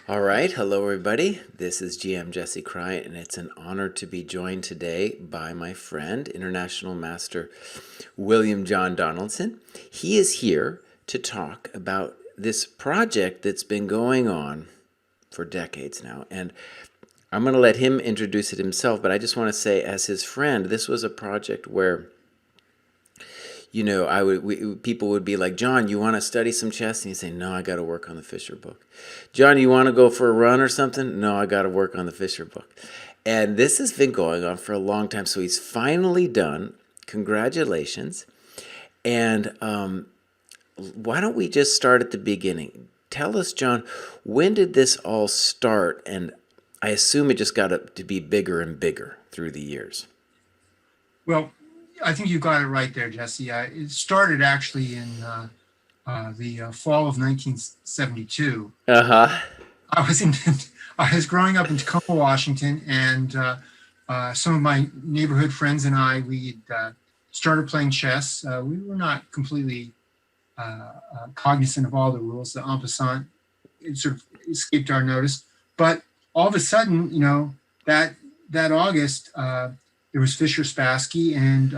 All right, hello everybody. This is GM Jesse Kraai, and it's an honor to be joined today by my friend, International Master William John Donaldson. He is here to talk about this project that's been going on for decades now, and I'm going to let him introduce it himself, but I just want to say, as his friend, this was a project where people would be like, John, you want to study some chess? And he'd say, no, I got to work on the Fischer book. John, you want to go for a run or something? No, I got to work on the Fischer book. And this has been going on for a long time. So he's finally done. Congratulations. And why don't we just start at the beginning? Tell us, John, when did this all start? And I assume it just got to be bigger and bigger through the years. Well, I think you got it right there, Jesse. It started actually in the fall of 1972. Uh-huh. I was in, I was growing up in Tacoma, Washington, and some of my neighborhood friends and we started playing chess. We were not completely cognizant of all the rules. The en passant, it sort of escaped our notice. But all of a sudden, that August, there was Fischer Spassky, and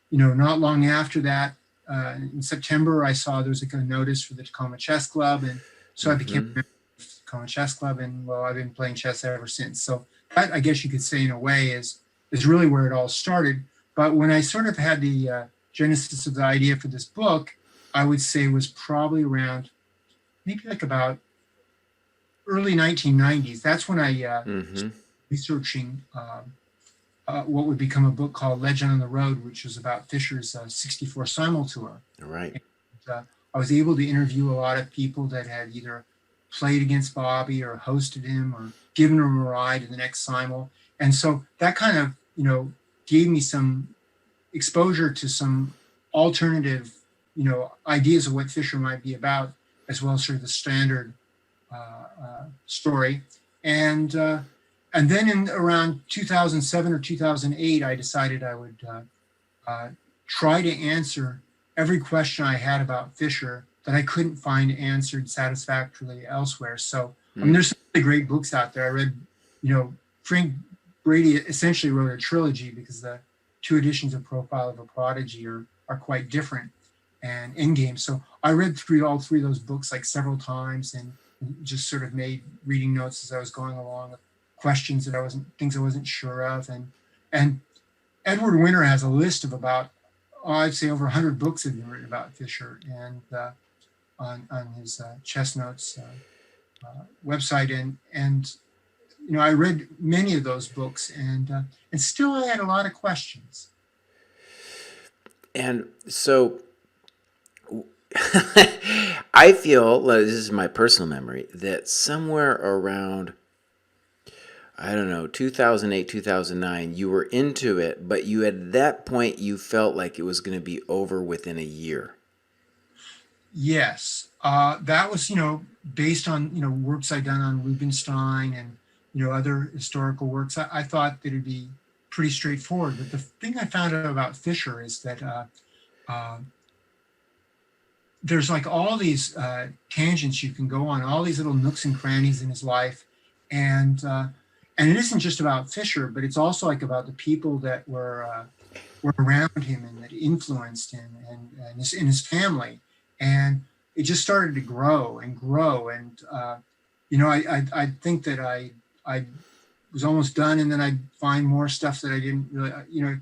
not long after that, in September, I saw there was a notice for the Tacoma Chess Club, and so I became a member of the Tacoma Chess Club, and well, I've been playing chess ever since. So that, I guess you could say, in a way, is really where it all started. But when I sort of had the genesis of the idea for this book, I would say was probably around maybe like about early 1990s. That's when I started researching what would become a book called Legend on the Road, which was about Fischer's 64 Simul Tour. Right. And, I was able to interview a lot of people that had either played against Bobby or hosted him or given him a ride to the next Simul. And so that kind of, gave me some exposure to some alternative, ideas of what Fischer might be about, as well as sort of the standard story. And then in around 2007 or 2008, I decided I would try to answer every question I had about Fischer that I couldn't find answered satisfactorily elsewhere. So, I mean, there's some really great books out there. I read, Frank Brady essentially wrote a trilogy because the two editions of Profile of a Prodigy are quite different, and Endgame. So I read through all three of those books like several times and just sort of made reading notes as I was going along, questions that things I wasn't sure of. And Edward Winter has a list of about, I'd say over 100 books have been written about Fischer, and on his Chess Notes website. And I read many of those books, and still I had a lot of questions. And so I feel, this is my personal memory, that somewhere around, I don't know, 2008, 2009, you were into it, but at that point, you felt like it was going to be over within a year. Yes, that was, based on, works I'd done on Rubinstein and, other historical works. I thought that it'd be pretty straightforward. But the thing I found out about Fischer is that there's like all these tangents you can go on, all these little nooks and crannies in his life. And it isn't just about Fischer, but it's also like about the people that were around him and that influenced him and in his family. And it just started to grow and grow. And, I think that I was almost done, and then I'd find more stuff that I didn't really,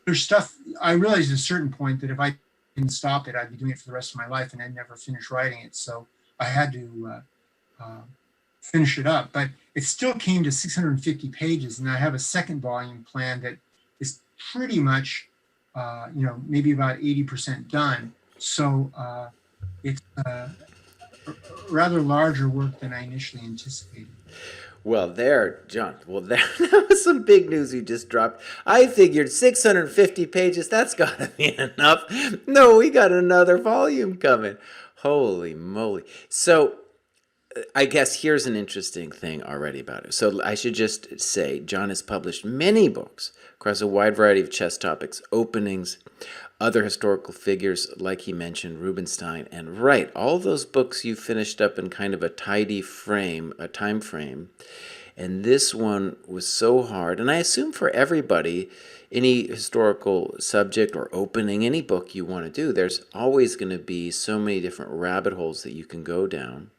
there's stuff, I realized at a certain point that if I didn't stop it, I'd be doing it for the rest of my life, and I'd never finish writing it. So I had to finish it up. But it still came to 650 pages, and I have a second volume planned that is pretty much, maybe about 80% done. So it's a rather larger work than I initially anticipated. Well, John, that was some big news you just dropped. I figured 650 pages, that's got to be enough. No, we got another volume coming. Holy moly. So I guess here's an interesting thing already about it. So I should just say John has published many books across a wide variety of chess topics, openings, other historical figures, like he mentioned, Rubinstein, and right, all those books you finished up in kind of a tidy frame, a time frame. And this one was so hard. And I assume for everybody, any historical subject or opening, any book you want to do, there's always going to be so many different rabbit holes that you can go down.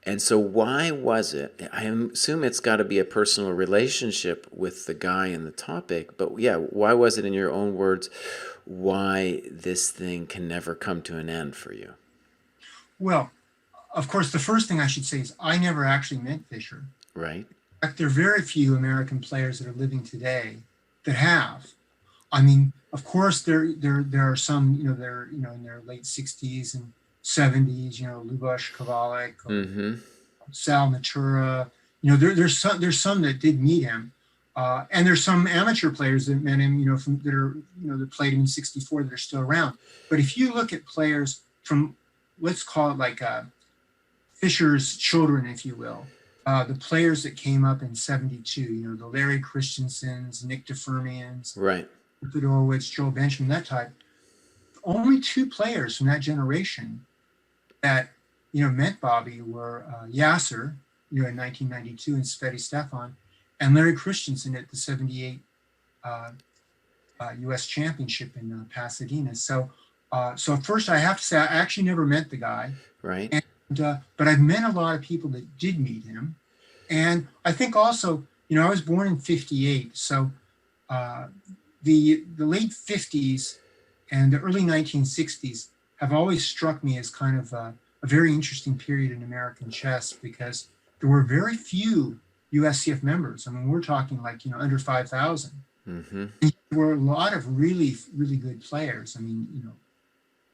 And so, why was it? I assume it's got to be a personal relationship with the guy and the topic, but yeah, why was it, in your own words, why this thing can never come to an end for you? Well, of course, the first thing I should say is I never actually met Fischer. Right? In fact, there are very few American players that are living today that have. I mean, of course, there are some, they're in their late 60s and 70s. Lubos Kovalik or Mm-hmm. Sal Natura. There's some that did meet him, and there's some amateur players that met him. That played him in '64 that are still around. But if you look at players from, let's call it like Fischer's children, if you will, the players that came up in '72, the Larry Christensens, Nick DeFermians, Right. Fedorowicz, Joel Benjamin, that type. Only two players from that generation that met Bobby were Yasser, in 1992, and Sveti Stefan, and Larry Christensen at the '78 U.S. Championship in Pasadena. So first I have to say I actually never met the guy, Right. and but I've met a lot of people that did meet him, and I think also, I was born in '58, so the late '50s and the early 1960s have always struck me as kind of a very interesting period in American chess, because there were very few USCF members. I mean, we're talking like, under 5,000. Mm-hmm. There were a lot of really, really good players. I mean,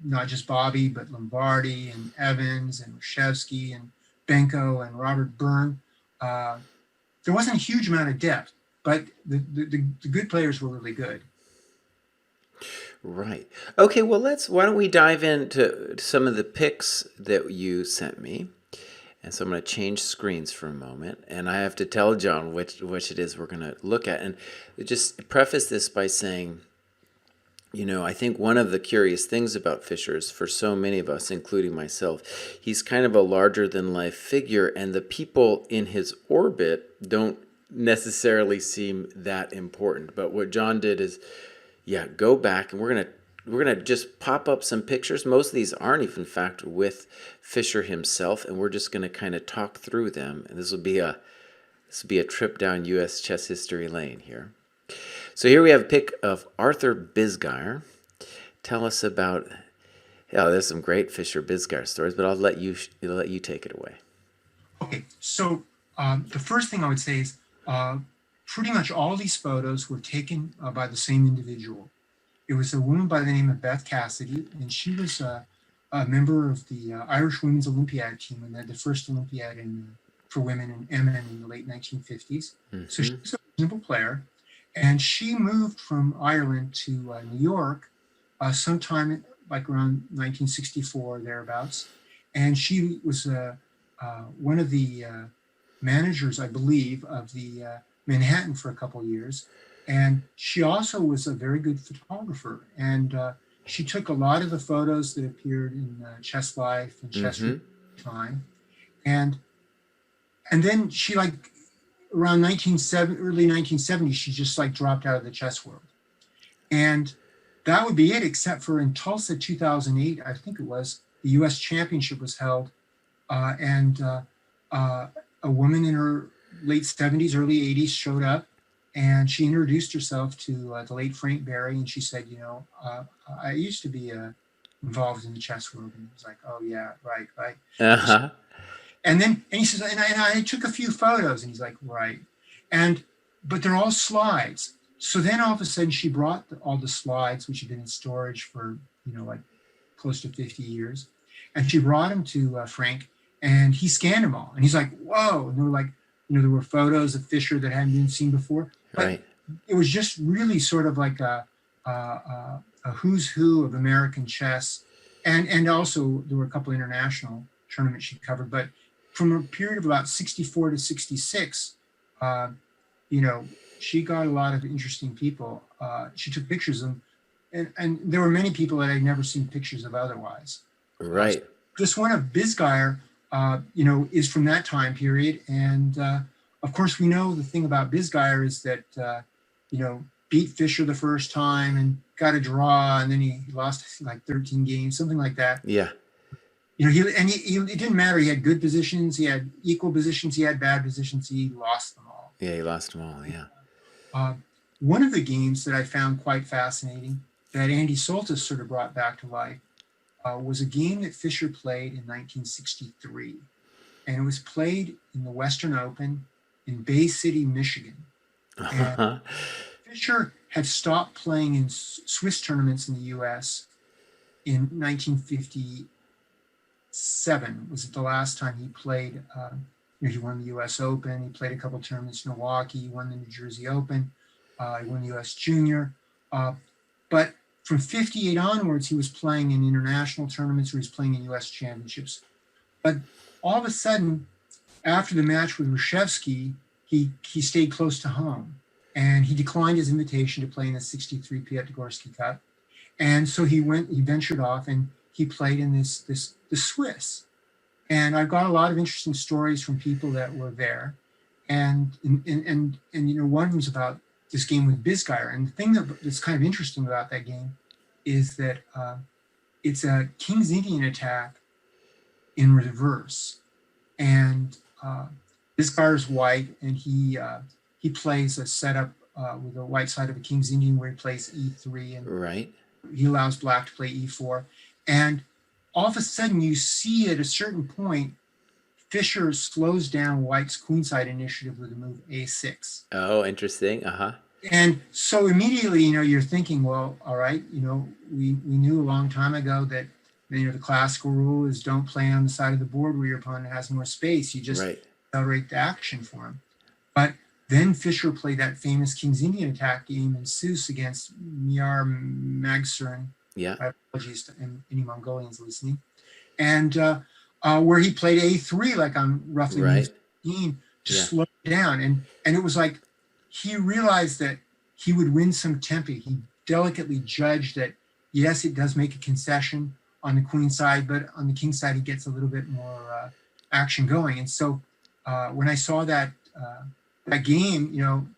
not just Bobby, but Lombardi and Evans and Reshevsky and Benko and Robert Byrne. There wasn't a huge amount of depth, but the good players were really good. Right. Okay, well, why don't we dive into some of the pics that you sent me? And so I'm going to change screens for a moment, and I have to tell John which it is we're going to look at. And just preface this by saying, I think one of the curious things about Fischer is, for so many of us, including myself, he's kind of a larger than life figure, and the people in his orbit don't necessarily seem that important. But what John did is, go back, and we're gonna just pop up some pictures. Most of these aren't even, in fact, with Fischer himself, and we're just gonna kind of talk through them. And this will be a trip down U.S. chess history lane here. So here we have a pic of Arthur Bisgeier. Tell us about. Yeah, there's some great Fischer Bisgeier stories, but I'll let you take it away. Okay, so the first thing I would say is, pretty much all these photos were taken by the same individual. It was a woman by the name of Beth Cassidy, and she was a member of the Irish Women's Olympiad team, and had the first Olympiad for women in Emmen in the late 1950s. Mm-hmm. So she was a reasonable player, and she moved from Ireland to New York sometime like around 1964, thereabouts. And she was one of the managers, I believe, of the Manhattan for a couple of years. And she also was a very good photographer. And she took a lot of the photos that appeared in Chess Life and Chess Time. And then she, like, around early 1970s, she just like dropped out of the chess world. And that would be it, except for in Tulsa 2008, I think it was, the US Championship was held. And a woman in her late 70s, early 80s showed up, and she introduced herself to the late Frank Berry, and she said, I used to be involved in the chess world. And he was like, oh yeah, right. Uh-huh. And he says, and I took a few photos, and he's like, right. But they're all slides. So then all of a sudden she brought all the slides, which had been in storage for, like close to 50 years. And she brought them to Frank, and he scanned them all. And he's like, whoa. And they were like, there were photos of Fischer that hadn't been seen before. But right. It was just really sort of like a who's who of American chess. And also there were a couple of international tournaments she covered. But from a period of about 64 to 66, she got a lot of interesting people. She took pictures of them. and there were many people that I'd never seen pictures of otherwise. Right. This one of Bisgeier, is from that time period. And of course, we know the thing about Bisgeier is that, beat Fischer the first time and got a draw, and then he lost like 13 games, something like that. Yeah. It didn't matter. He had good positions, he had equal positions, he had bad positions, he lost them all. Yeah, he lost them all. Yeah. One of the games that I found quite fascinating that Andy Soltis sort of brought back to life was a game that Fischer played in 1963. And it was played in the Western Open in Bay City, Michigan. And Fischer had stopped playing in Swiss tournaments in the U.S. in 1957. Was it the last time he played? He won the U.S. Open. He played a couple tournaments in Milwaukee. He won the New Jersey Open. He won the U.S. Junior. But from 58 onwards, he was playing in international tournaments, or he was playing in U.S. championships. But all of a sudden, after the match with Reshevsky, he stayed close to home. And he declined his invitation to play in the 63 Piatigorsky Cup. And so he ventured off, and he played in the Swiss. And I've got a lot of interesting stories from people that were there. And one was about this game with Bisgeier. And the thing that's kind of interesting about that game is that it's a King's Indian attack in reverse. And Bisgeier's white, and he plays a setup with the white side of a King's Indian where he plays E3, and right. He allows black to play E4. And all of a sudden you see at a certain point, Fischer slows down white's queenside initiative with the move A6. Oh, interesting. And so immediately, you're thinking, well, all right, we knew a long time ago that, the classical rule is don't play on the side of the board where your opponent has more space. You just accelerate the action for him. But then Fischer played that famous King's Indian attack game in Seuss against Miar Magsurin. Yeah. Apologies to any Mongolians listening. And where he played A3, like on roughly 15, to slow it down. And it was like he realized that he would win some tempo. He delicately judged that, yes, it does make a concession on the queen side, but on the king side, he gets a little bit more action going. And so when I saw that game,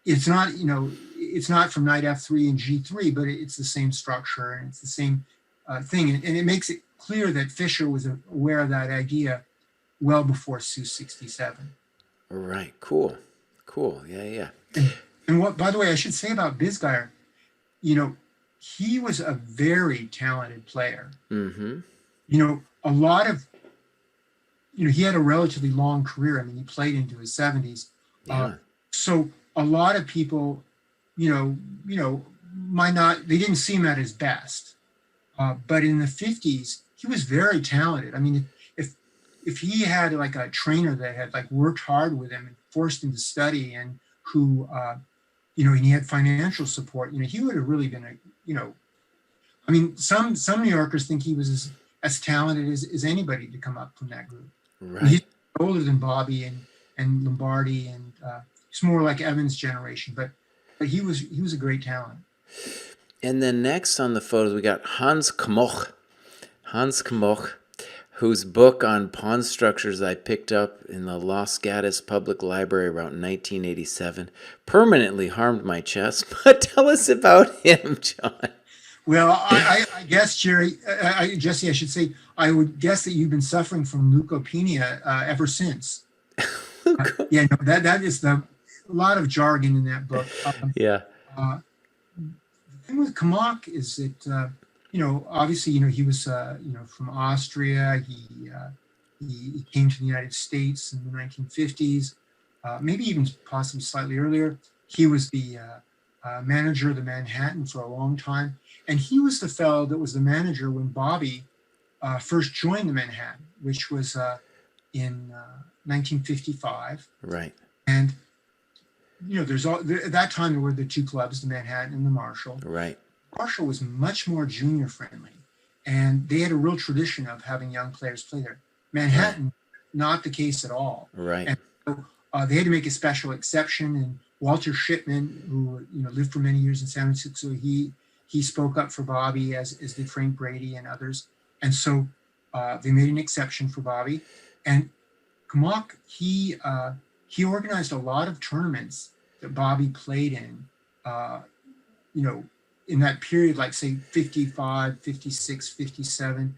it's not from knight F3 and G3, but it's the same structure and it's the same thing. And it makes it clear that Fischer was aware of that idea well before Seuss 67. Right. Cool. Yeah. And what, by the way, I should say about Bisgeier, he was a very talented player. Mm-hmm. A lot of, he had a relatively long career. I mean, he played into his 70s. Yeah. So a lot of people, might not, they didn't see him at his best. But in the 50s, he was very talented. I mean, if he had like a trainer that had like worked hard with him and forced him to study, and who, and he had financial support, he would have really been I mean, some New Yorkers think he was as talented as anybody to come up from that group. Right. He's older than Bobby and Lombardi, and he's more like Evans' generation, but he was a great talent. And then next on the photos, we got Hans Kamak, whose book on pawn structures I picked up in the Los Gatos Public Library around 1987 permanently harmed my chess. But tell us about him, John. Well, I guess, Jesse, I should say, I would guess that you've been suffering from leukopenia ever since. That is a lot of jargon in that book. Yeah. The thing with Kamak is that, obviously, he was, from Austria. He came to the United States in the 1950s, maybe even possibly slightly earlier. He was the manager of the Manhattan for a long time. And he was the fellow that was the manager when Bobby first joined the Manhattan, which was in 1955. Right. And, at that time there were the two clubs, the Manhattan and the Marshall. Right. Marshall was much more junior friendly, and they had a real tradition of having young players play there. Manhattan, not the case at all. Right. And so they had to make a special exception, and Walter Shipman, who lived for many years in San Francisco, he he spoke up for Bobby, as did Frank Brady and others. And so they made an exception for Bobby. And Kamak, he organized a lot of tournaments that Bobby played in, you know, in that period, like say 55, 56, 57.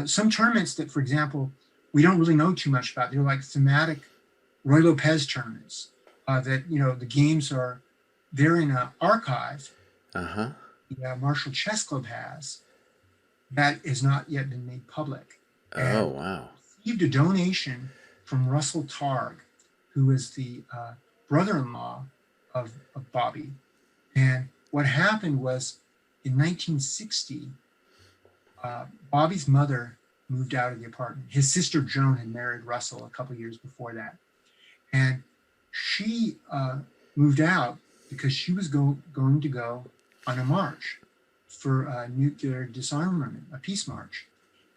Some tournaments that, for example, we don't really know too much about. They're like thematic Roy Lopez tournaments that, you know, the games are, they're in an archive Uh-huh. the Marshall Chess Club has that has not yet been made public. Oh, And wow. received a donation from Russell Targ, who is the brother-in-law of Bobby. And what happened was in 1960, Bobby's mother moved out of the apartment. His sister Joan had married Russell a couple years before that. And she moved out because she was going to go on a march for nuclear disarmament, a peace march.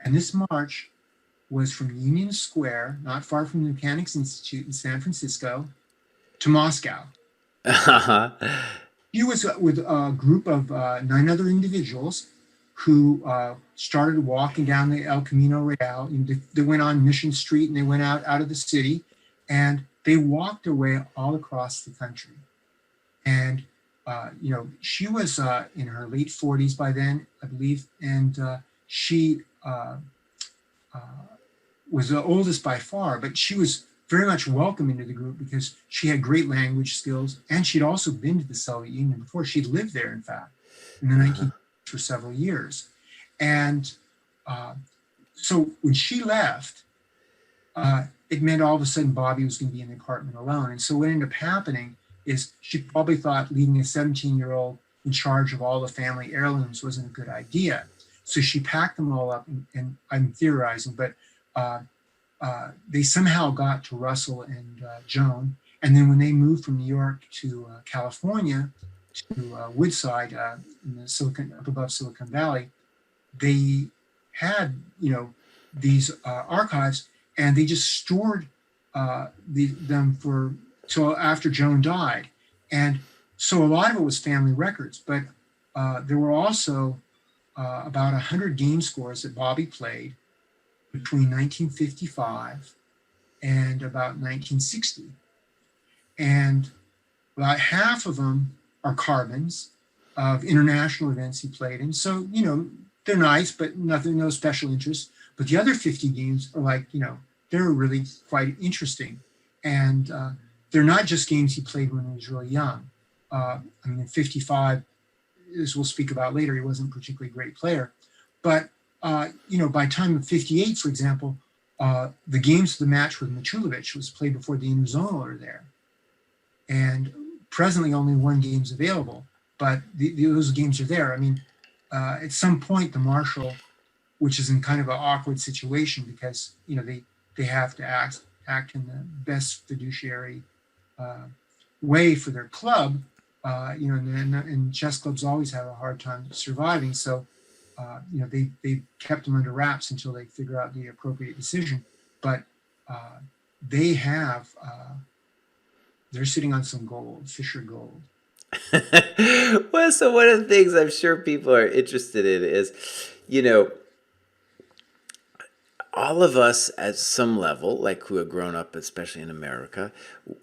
And this march was from Union Square, not far from the Mechanics Institute in San Francisco, to Moscow. Uh-huh. He was with a group of 9 other individuals who started walking down the El Camino Real. They went on Mission Street and they went out of the city, and they walked their way all across the country. And you know, she was in her late 40s by then, I believe, and she was the oldest by far, but she was very much welcome into the group because she had great language skills, and she'd also been to the Soviet Union before. She'd lived there, in fact, in the 1950s for several years. And so when she left, it meant all of a sudden Bobby was going to be in the apartment alone. And so what ended up happening is she probably thought leaving a 17-year-old in charge of all the family heirlooms wasn't a good idea. So she packed them all up, and I'm theorizing, but they somehow got to Russell and Joan. And then when they moved from New York to California, to Woodside, in the up above Silicon Valley, they had, you know, these archives, and they just stored them for till after Joan died. And so a lot of it was family records, but there were also about 100 game scores that Bobby played between 1955 and about 1960. And about half of them are carbons of international events he played in. So, you know, they're nice, but nothing, no special interest. But the other 50 games are like, you know, they're really quite interesting. And they're not just games he played when he was really young. I mean, in 55, as we'll speak about later, he wasn't a particularly great player. But, you know, by time of 58, for example, the games of the match with Machulovich was played before the interzonal are there. And presently only one game's available, but those games are there. I mean, at some point, the marshal, which is in kind of an awkward situation because, you know, they have to act in the best fiduciary way for their club, you know, and chess clubs always have a hard time surviving. So, you know, they kept them under wraps until they figure out the appropriate decision. But they have, they're sitting on some gold, Fischer gold. Well, so one of the things I'm sure people are interested in is, you know, all of us at some level, like who have grown up, especially in America,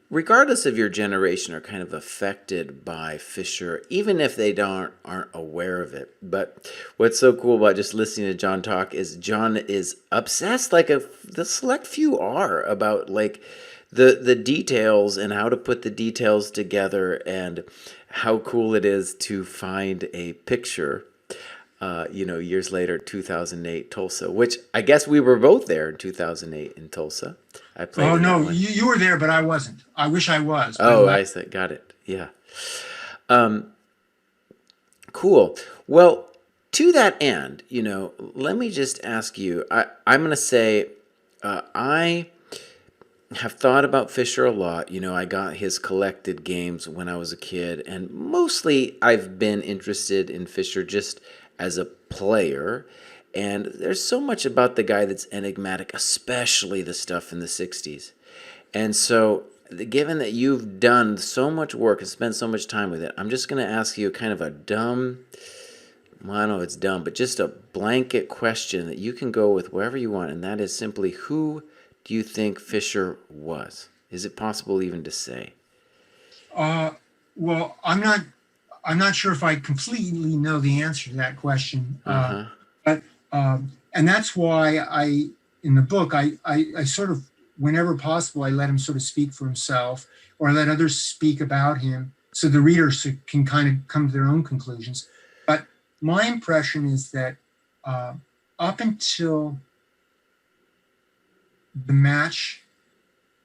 regardless of your generation, are kind of affected by Fischer, even if they aren't aware of it. But what's so cool about just listening to John talk is John is obsessed, like the select few are, about like the details and how to put the details together and how cool it is to find a picture. You know, years later, 2008 Tulsa, which I guess we were both there in 2008 in Tulsa. I played. Oh no, you were there, but I wasn't. I wish I was. Oh, I said, got it. Yeah. Cool. Well, to that end, you know, let me just ask you. I'm going to say, I have thought about Fischer a lot. You know, I got his collected games when I was a kid, and mostly I've been interested in Fischer just as a player. And there's so much about the guy that's enigmatic, especially the stuff in the 60s. And so, given that you've done so much work and spent so much time with it, I'm just going to ask you kind of a dumb Well, I don't know if it's dumb, but just a blanket question that you can go with wherever you want, and that is simply, who do you think Fischer was? Is it possible even to say? Well, I'm not sure if I completely know the answer to that question. Uh-huh. But and that's why in the book, I sort of, whenever possible, I let him sort of speak for himself, or I let others speak about him, so the readers can kind of come to their own conclusions. But my impression is that up until the match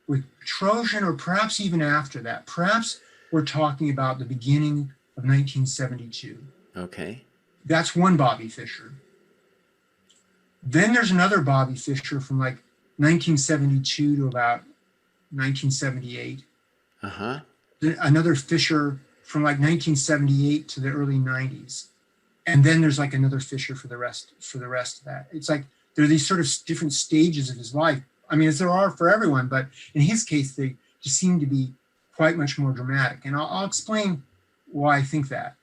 with Trojan, or perhaps even after that, perhaps we're talking about the beginning of 1972. Okay. That's one Bobby Fischer. Then there's another Bobby Fischer from like 1972 to about 1978. Uh-huh. Another Fischer from like 1978 to the early 90s. And then there's like another Fischer for the rest of that. It's like there are these sort of different stages of his life. I mean, as there are for everyone, but in his case, they just seem to be quite much more dramatic. And I'll explain why I think that.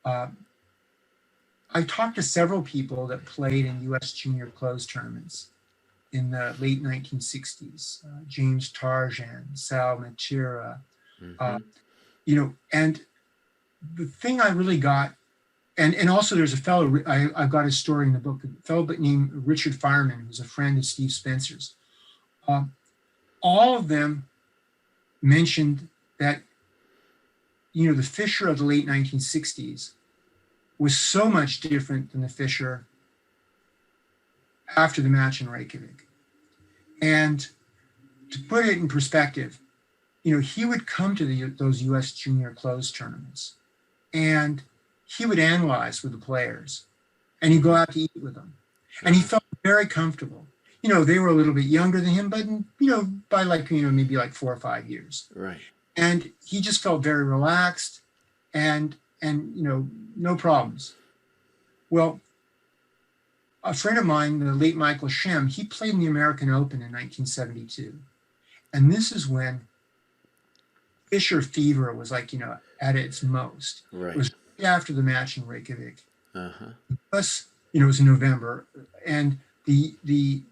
I talked to several people that played in U.S. junior closed tournaments in the late 1960s. James Tarjan, Sal Matera, and the thing I really got, and also there's a fellow, I've got his story in the book, a fellow named Richard Fireman, who's a friend of Steve Spencer's. All of them mentioned that, the Fischer of the late 1960s was so much different than the Fischer after the match in Reykjavik. And to put it in perspective, he would come to those U.S. junior closed tournaments, and he would analyze with the players, and he'd go out to eat with them. And he felt very comfortable. They were a little bit younger than him, but, by maybe like 4 or 5 years. Right. And he just felt very relaxed and no problems. Well, a friend of mine, the late Michael Shem, he played in the American Open in 1972. And this is when Fischer fever was like, at its most. Right. It was right after the match in Reykjavik. Uh-huh. Plus, it was in November. And the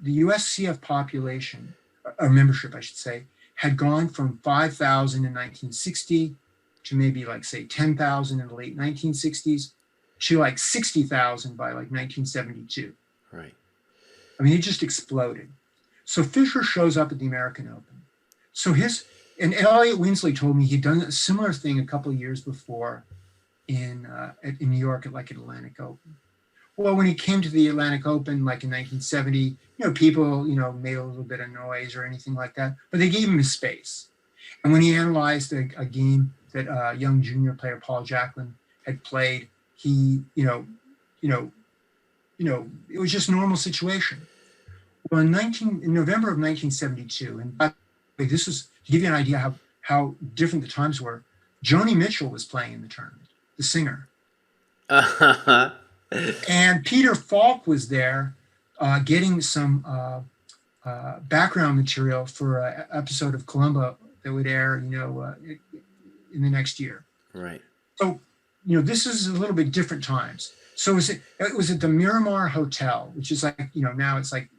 US CF population, or membership, I should say, had gone from 5,000 in 1960 to maybe like, say, 10,000 in the late 1960s to like 60,000 by like 1972. Right. I mean, it just exploded. So Fischer shows up at the American Open. So and Elliot Winsley told me he'd done a similar thing a couple of years before in New York at Atlantic Open. Well, when he came to the Atlantic Open, like in 1970, people, made a little bit of noise or anything like that, but they gave him his space. And when he analyzed a game that young junior player Paul Jacklin had played, he, it was just a normal situation. Well, in November of 1972, and by the way, this was to give you an idea how different the times were. Joni Mitchell was playing in the tournament, the singer. And Peter Falk was there getting some background material for an episode of Columbo that would air, in the next year. Right. So, this is a little bit different times. So it was at the Miramar Hotel, which is like, now it's like,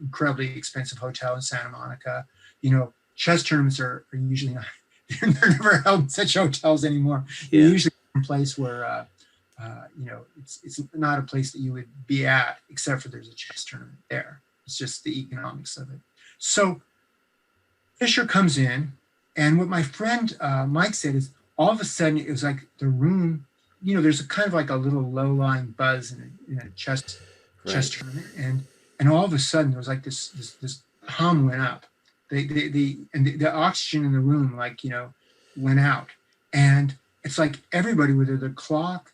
incredibly expensive hotel in Santa Monica. Chess tournaments are usually not, they're never held in such hotels anymore. Yeah. They're usually a place where, it's not a place that you would be at, except for there's a chess tournament there. It's just the economics of it. So Fischer comes in, and what my friend Mike said is, all of a sudden it was like the room, there's a kind of like a little low-lying buzz in a chess tournament, and all of a sudden there was like this hum went up. The oxygen in the room went out, and it's like everybody, whether the clock,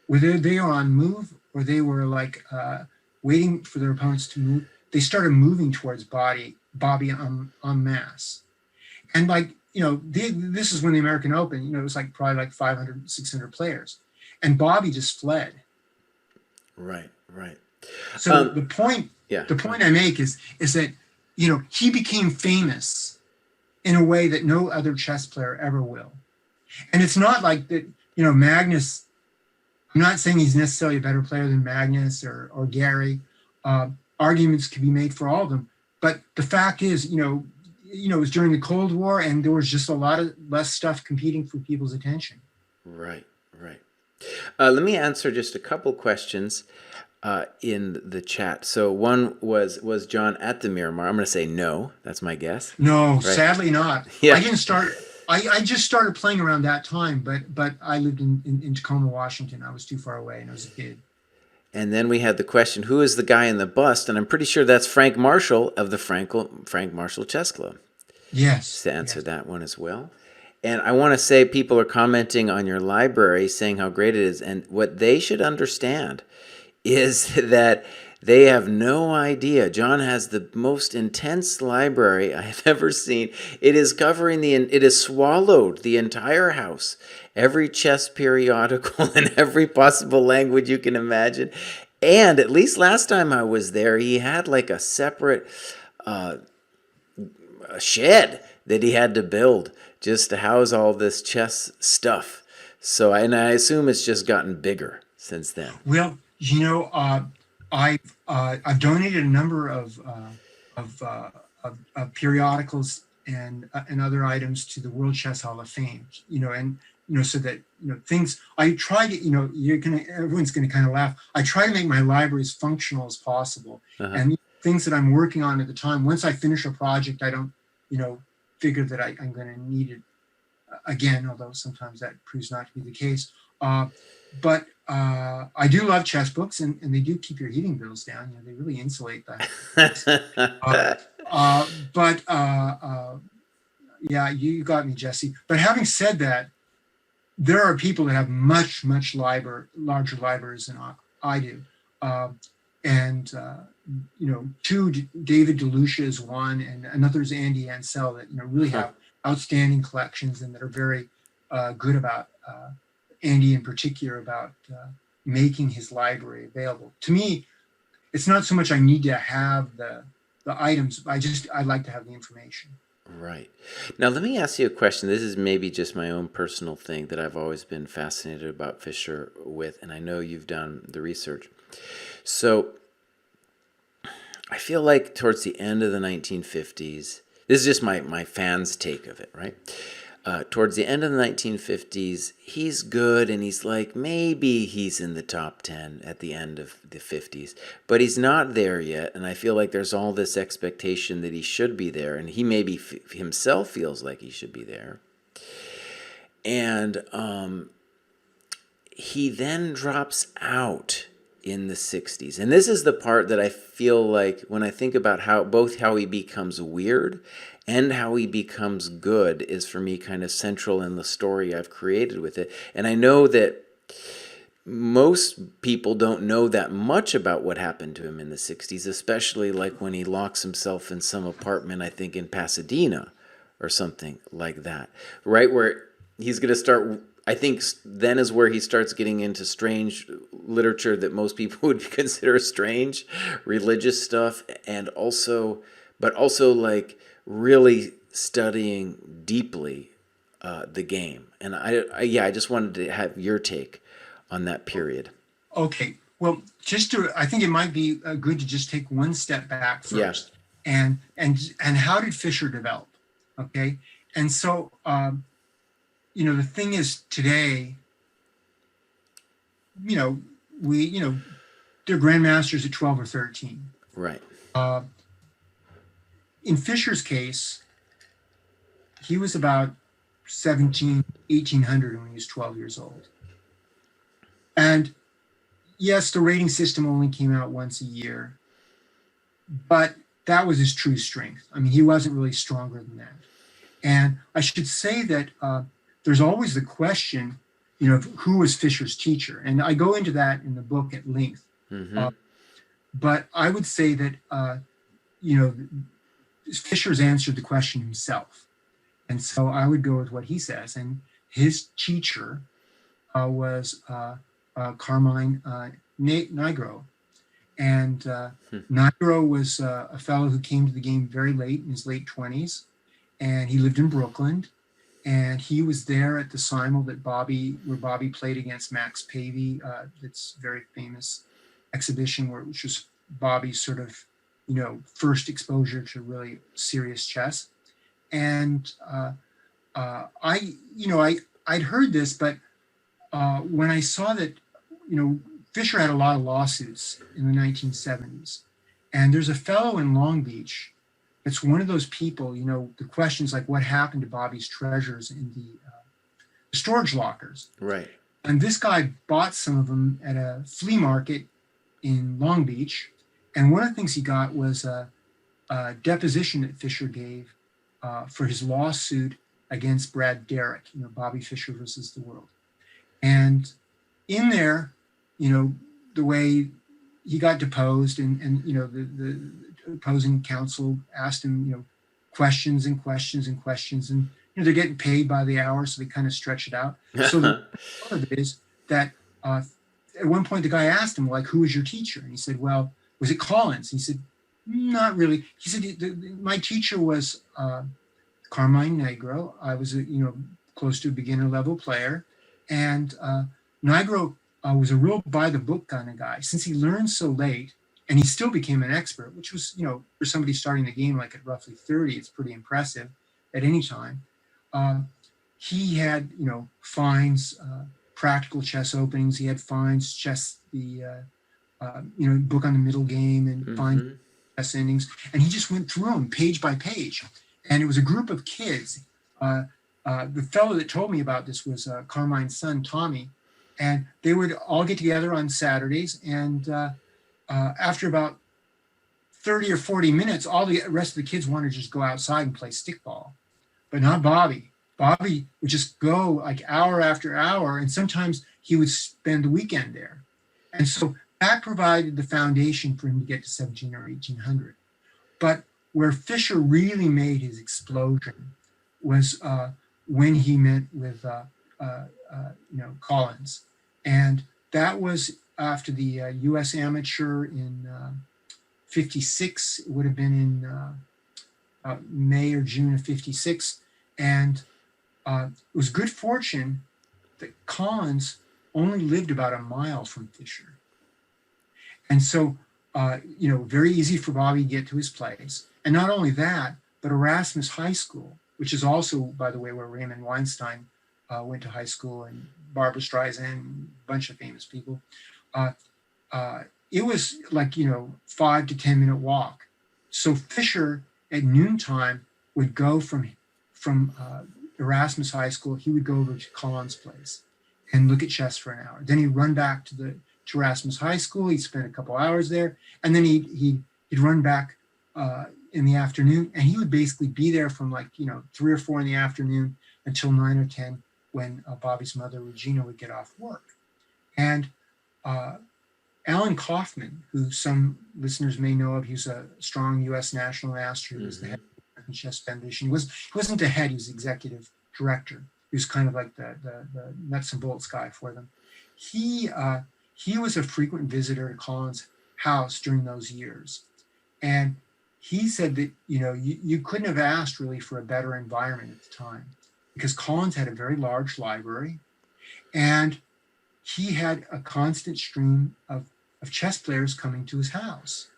whether they are on move or they were waiting for their opponents to move, they started moving towards Bobby en masse. And this is when the American Open, it was probably 500, 600 players. And Bobby just fled. Right. So the point I make is that, he became famous in a way that no other chess player ever will. And it's not like that, Magnus, I'm not saying he's necessarily a better player than Magnus or Gary. Arguments could be made for all of them, but the fact is, it was during the Cold War, and there was just a lot of less stuff competing for people's attention. Right, right. Let me answer just a couple questions in the chat. So one was John at the Miramar? I'm going to say no. That's my guess. No, Right. sadly not. Yeah. I didn't start. I just started playing around that time, but I lived in Tacoma, Washington. I was too far away, and I was a kid. And then we had the question, who is the guy in the bust? And I'm pretty sure that's Frank Marshall of the Frank Marshall Chess Club. Yes. To answer yes. that one as well. And I want to say people are commenting on your library saying how great it is. And what they should understand is that they have no idea. John has the most intense library I have ever seen. It is it has swallowed the entire house, every chess periodical in every possible language you can imagine. And at least last time I was there, he had like a separate a shed that he had to build just to house all this chess stuff. So, and I assume it's just gotten bigger since then. Well, I've donated a number of periodicals and other items to the World Chess Hall of Fame. So that things. I try to everyone's gonna kind of laugh. I try to make my library as functional as possible, and things that I'm working on at the time. Once I finish a project, I don't figure that I'm going to need it again, although sometimes that proves not to be the case. But I do love chess books, and they do keep your heating bills down. They really insulate that. Yeah, you got me, Jesse. But having said that, there are people that have much larger libraries than I do. Two, David DeLucia is one, and another is Andy Ansell, that really have outstanding collections and that are very good about Andy in particular about making his library available. To me, it's not so much I need to have the items. I like to have the information. Right. Now, let me ask you a question. This is maybe just my own personal thing that I've always been fascinated about Fischer with, and I know you've done the research. So I feel like towards the end of the 1950s, this is just my fans' take of it, right? Towards the end of the 1950s, he's good, and he's like, maybe he's in the top 10 at the end of the 50s, but he's not there yet, and I feel like there's all this expectation that he should be there, and he maybe himself feels like he should be there. And he then drops out in the 60s. And this is the part that I feel like when I think about how he becomes weird and how he becomes good is for me kind of central in the story I've created with it. And I know that most people don't know that much about what happened to him in the 60s, especially like when he locks himself in some apartment, I think in Pasadena or something like that, right? Where he's going to start, I think then is where he starts getting into strange literature that most people would consider strange, religious stuff, and also like really studying deeply the game. And I just wanted to have your take on that period. Okay. Well, I think it might be good to just take one step back first. Yeah. And how did Fischer develop? Okay. And so, the thing is today, they're grandmasters at 12 or 13. Right. In Fischer's case, he was about 1800 when he was 12 years old. And yes, the rating system only came out once a year, but that was his true strength. I mean, he wasn't really stronger than that. And I should say that there's always the question, who was Fischer's teacher? And I go into that in the book at length. Mm-hmm. But I would say that, Fischer's answered the question himself. And so I would go with what he says. And his teacher was Carmine Nigro. And Nigro was a fellow who came to the game very late, in his late 20s. And he lived in Brooklyn. and he was there at the simul that where Bobby played against Max Pavey. That's very famous exhibition which was Bobby's sort of, first exposure to really serious chess. And I'd heard this, but when I saw that, Fischer had a lot of lawsuits in the 1970s, and there's a fellow in Long Beach. It's one of those people, the questions like what happened to Bobby's treasures in the storage lockers. Right. And this guy bought some of them at a flea market in Long Beach. And one of the things he got was a deposition that Fischer gave for his lawsuit against Brad Derrick, Bobby Fischer versus the world. And in there, the way he got deposed and the opposing counsel asked him, questions and questions and questions. And, they're getting paid by the hour, so they kind of stretch it out. So the part of it is that at one point the guy asked him, like, who was your teacher? And he said, well, was it Collins? He said, not really. He said, my teacher was Carmine Negro. I was, close to a beginner level player. And Negro was a real by the book kind of guy. Since he learned so late, and he still became an expert, which was, for somebody starting the game like at roughly 30, it's pretty impressive at any time. He had, finds, practical chess openings. He had finds chess, the, book on the middle game and find chess endings. And he just went through them page by page. And it was a group of kids. The fellow that told me about this was Carmine's son, Tommy. And they would all get together on Saturdays. And after about 30 or 40 minutes, all the rest of the kids wanted to just go outside and play stickball. But not Bobby. Bobby would just go like hour after hour, and sometimes he would spend the weekend there. And so that provided the foundation for him to get to 17 or 1800. But where Fischer really made his explosion was when he met with Collins. And that was after the U.S. Amateur in 56. It would have been in May or June of 56. And it was good fortune that Collins only lived about a mile from Fischer. And so, very easy for Bobby to get to his place. And not only that, but Erasmus High School, which is also, by the way, where Raymond Weinstein went to high school, and Barbara Streisand, a bunch of famous people. It was like, 5 to 10 minute walk. So Fischer at noontime would go from Erasmus High School. He would go over to Collins' place and look at chess for an hour. Then he'd run back to Erasmus High School. He'd spend a couple hours there, and then he'd run back in the afternoon, and he would basically be there from 3 or 4 in the afternoon until 9 or 10 when Bobby's mother, Regina, would get off work. And Alan Kaufman, who some listeners may know of, he's a strong U.S. national master. He was the head of the American Chess Foundation. He wasn't the head, he was the executive director. He was kind of like the nuts and bolts guy for them. He was a frequent visitor to Collins' house during those years. And he said that, you couldn't have asked really for a better environment at the time, because Collins had a very large library, and he had a constant stream of chess players coming to his house.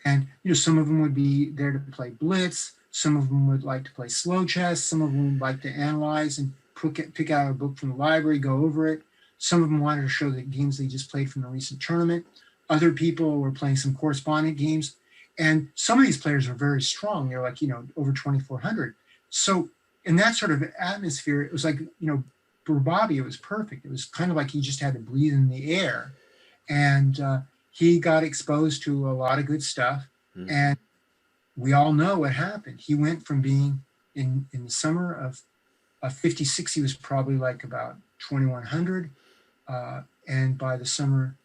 And, some of them would be there to play blitz. Some of them would like to play slow chess. Some of them would like to analyze and pick out a book from the library, go over it. Some of them wanted to show the games they just played from the recent tournament. Other people were playing some correspondent games. And some of these players were very strong. They're like, over 2,400. So in that sort of atmosphere, it was like, for Bobby, it was perfect. It was kind of like he just had to breathe in the air. And he got exposed to a lot of good stuff. Mm-hmm. And we all know what happened. He went from being in the summer of 56, he was probably like about 2,100. And by the summer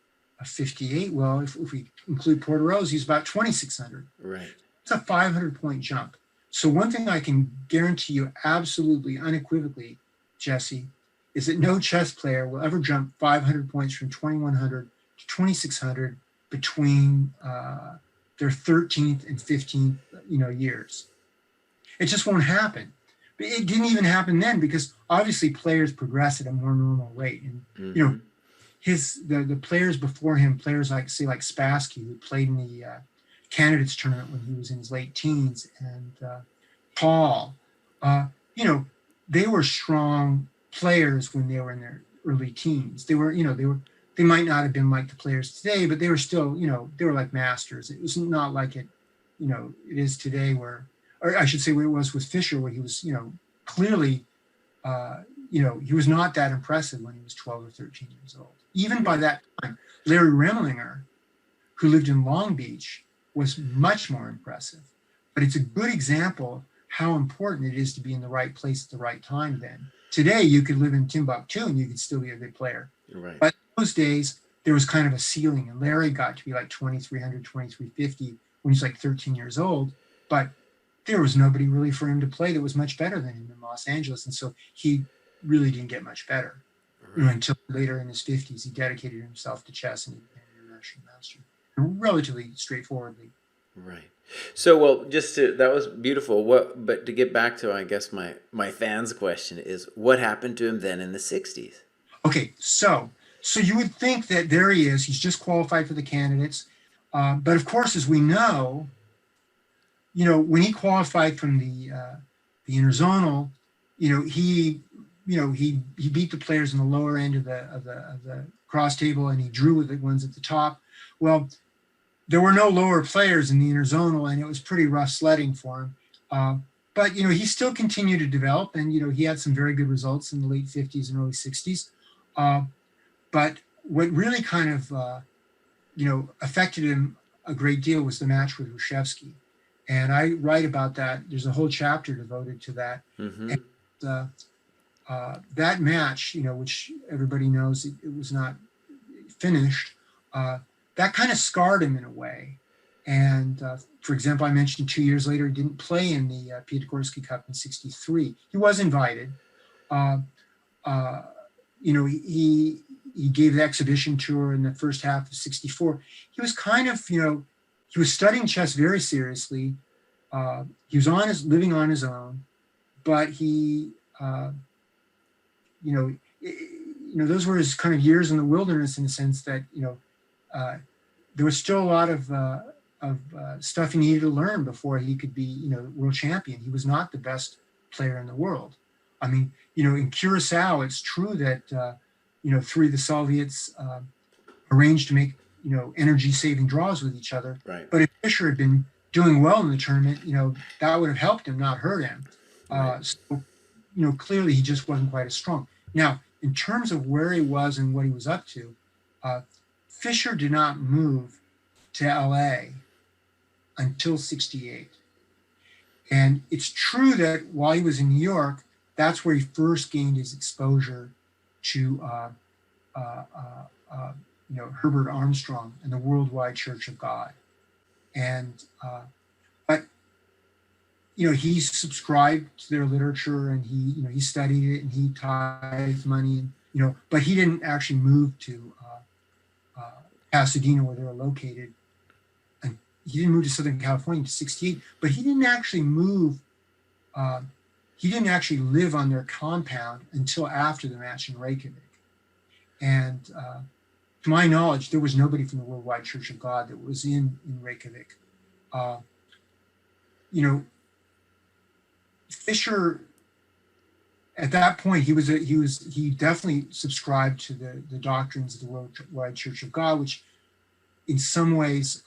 of 58, well, if we include Porterose, he's about 2,600. Right. It's a 500-point jump. So one thing I can guarantee you absolutely, unequivocally, Jesse, is that no chess player will ever jump 500 points from 2,100 to 2,600 between their 13th and 15th, years. It just won't happen. But it didn't even happen then because obviously players progress at a more normal rate. And, you know, Mm-hmm. the players before him, players like, say, like Spassky, who played in the candidates tournament when he was in his late teens, and Paul, uh, you know, they were strong players when they were in their early teens. They were, you know, they might not have been like the players today, but they were still, you know, they were like masters. It was not like it, you know, it is today where, or I should say what it was with Fischer, where he was, you know, clearly, you know, he was not that impressive when he was 12 or 13 years old. Even by Right. that time, Larry Remlinger, who lived in Long Beach, was much more impressive. But it's a good example of how important it is to be in the right place at the right time then. Today, you could live in Timbuktu and you could still be a good player. Right. But in those days, there was kind of a ceiling, and Larry got to be like 2,300, 2,350 when he's like 13 years old. But there was nobody really for him to play that was much better than him in Los Angeles. And so he really didn't get much better. You know, Right. until later in his 50s, he dedicated himself to chess and he became an international master. Relatively straightforwardly. Right. So, well, just to, that was beautiful. What, but to get back to, I guess my fans' question is, what happened to him then in the '60s? Okay, so you would think that there he is. He's just qualified for the candidates, but of course, as we know, you know, when he qualified from the interzonal, he beat the players in the lower end of the cross table, and he drew with the ones at the top. Well, there were no lower players in the interzonal, and it was pretty rough sledding for him. Uh, but you know, he still continued to develop, and you know, he had some very good results in the late 50s and early 60s. Uh, but what really kind of affected him a great deal was the match with Hrushevsky, and I write about that. There's a whole chapter devoted to that. Mm-hmm. And, that match, you know, which everybody knows it was not finished, that kind of scarred him in a way. And for example, I mentioned 2 years later, he didn't play in the Piatigorsky Cup in '63. He was invited. Uh, uh, you know, he gave the exhibition tour in the first half of '64. He was kind of, you know, he was studying chess very seriously. He was living on his own, but he, you know, those were his kind of years in the wilderness in the sense that, you know, there was still a lot of stuff he needed to learn before he could be, you know, world champion. He was not the best player in the world. I mean, you know, in Curacao, it's true that, you know, three of the Soviets arranged to make, you know, energy-saving draws with each other. Right. But if Fischer had been doing well in the tournament, you know, that would have helped him, not hurt him. Right. So, you know, clearly he just wasn't quite as strong. Now, in terms of where he was and what he was up to, Fischer did not move to LA until '68. And it's true that while he was in New York, that's where he first gained his exposure to, uh, you know, Herbert Armstrong and the Worldwide Church of God. And, but, you know, he subscribed to their literature and he, you know, he studied it and he tithed money, and, you know, but he didn't actually move to Pasadena where they were located. And he didn't move to Southern California until '68, but he didn't actually move. He didn't actually live on their compound until after the match in Reykjavik. And to my knowledge, there was nobody from the Worldwide Church of God that was in Reykjavik. You know, Fischer at that point he definitely subscribed to the doctrines of the Worldwide Church of God, which in some ways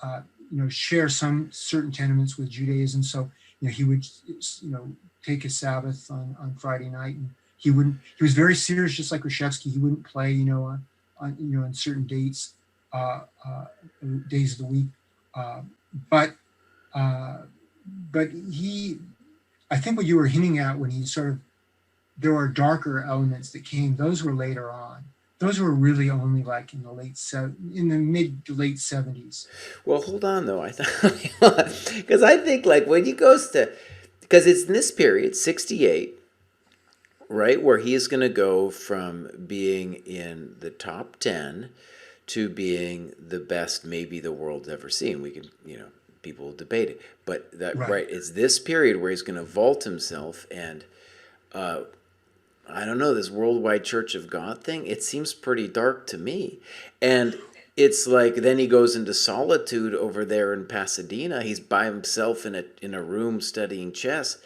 you know, share some certain tenements with Judaism. So you know, he would, you know, take his Sabbath on Friday night, and he was very serious, just like Hrushevsky. He wouldn't play, you know, on certain dates, days of the week. But he, I think what you were hinting at when he sort of, there were darker elements that came. Those were later on. Those were really only like in the mid to late '70s. Well, hold on though. I thought because I think like when he goes to, because it's in this period '68, right, where he is going to go from being in the top 10 to being the best maybe the world's ever seen. We can, you know, people will debate it, but that Right. right, it's this period where he's going to vault himself, and I don't know, this worldwide Church of God thing, it seems pretty dark to me. And it's like then he goes into solitude over there in Pasadena. He's by himself in a room studying chess.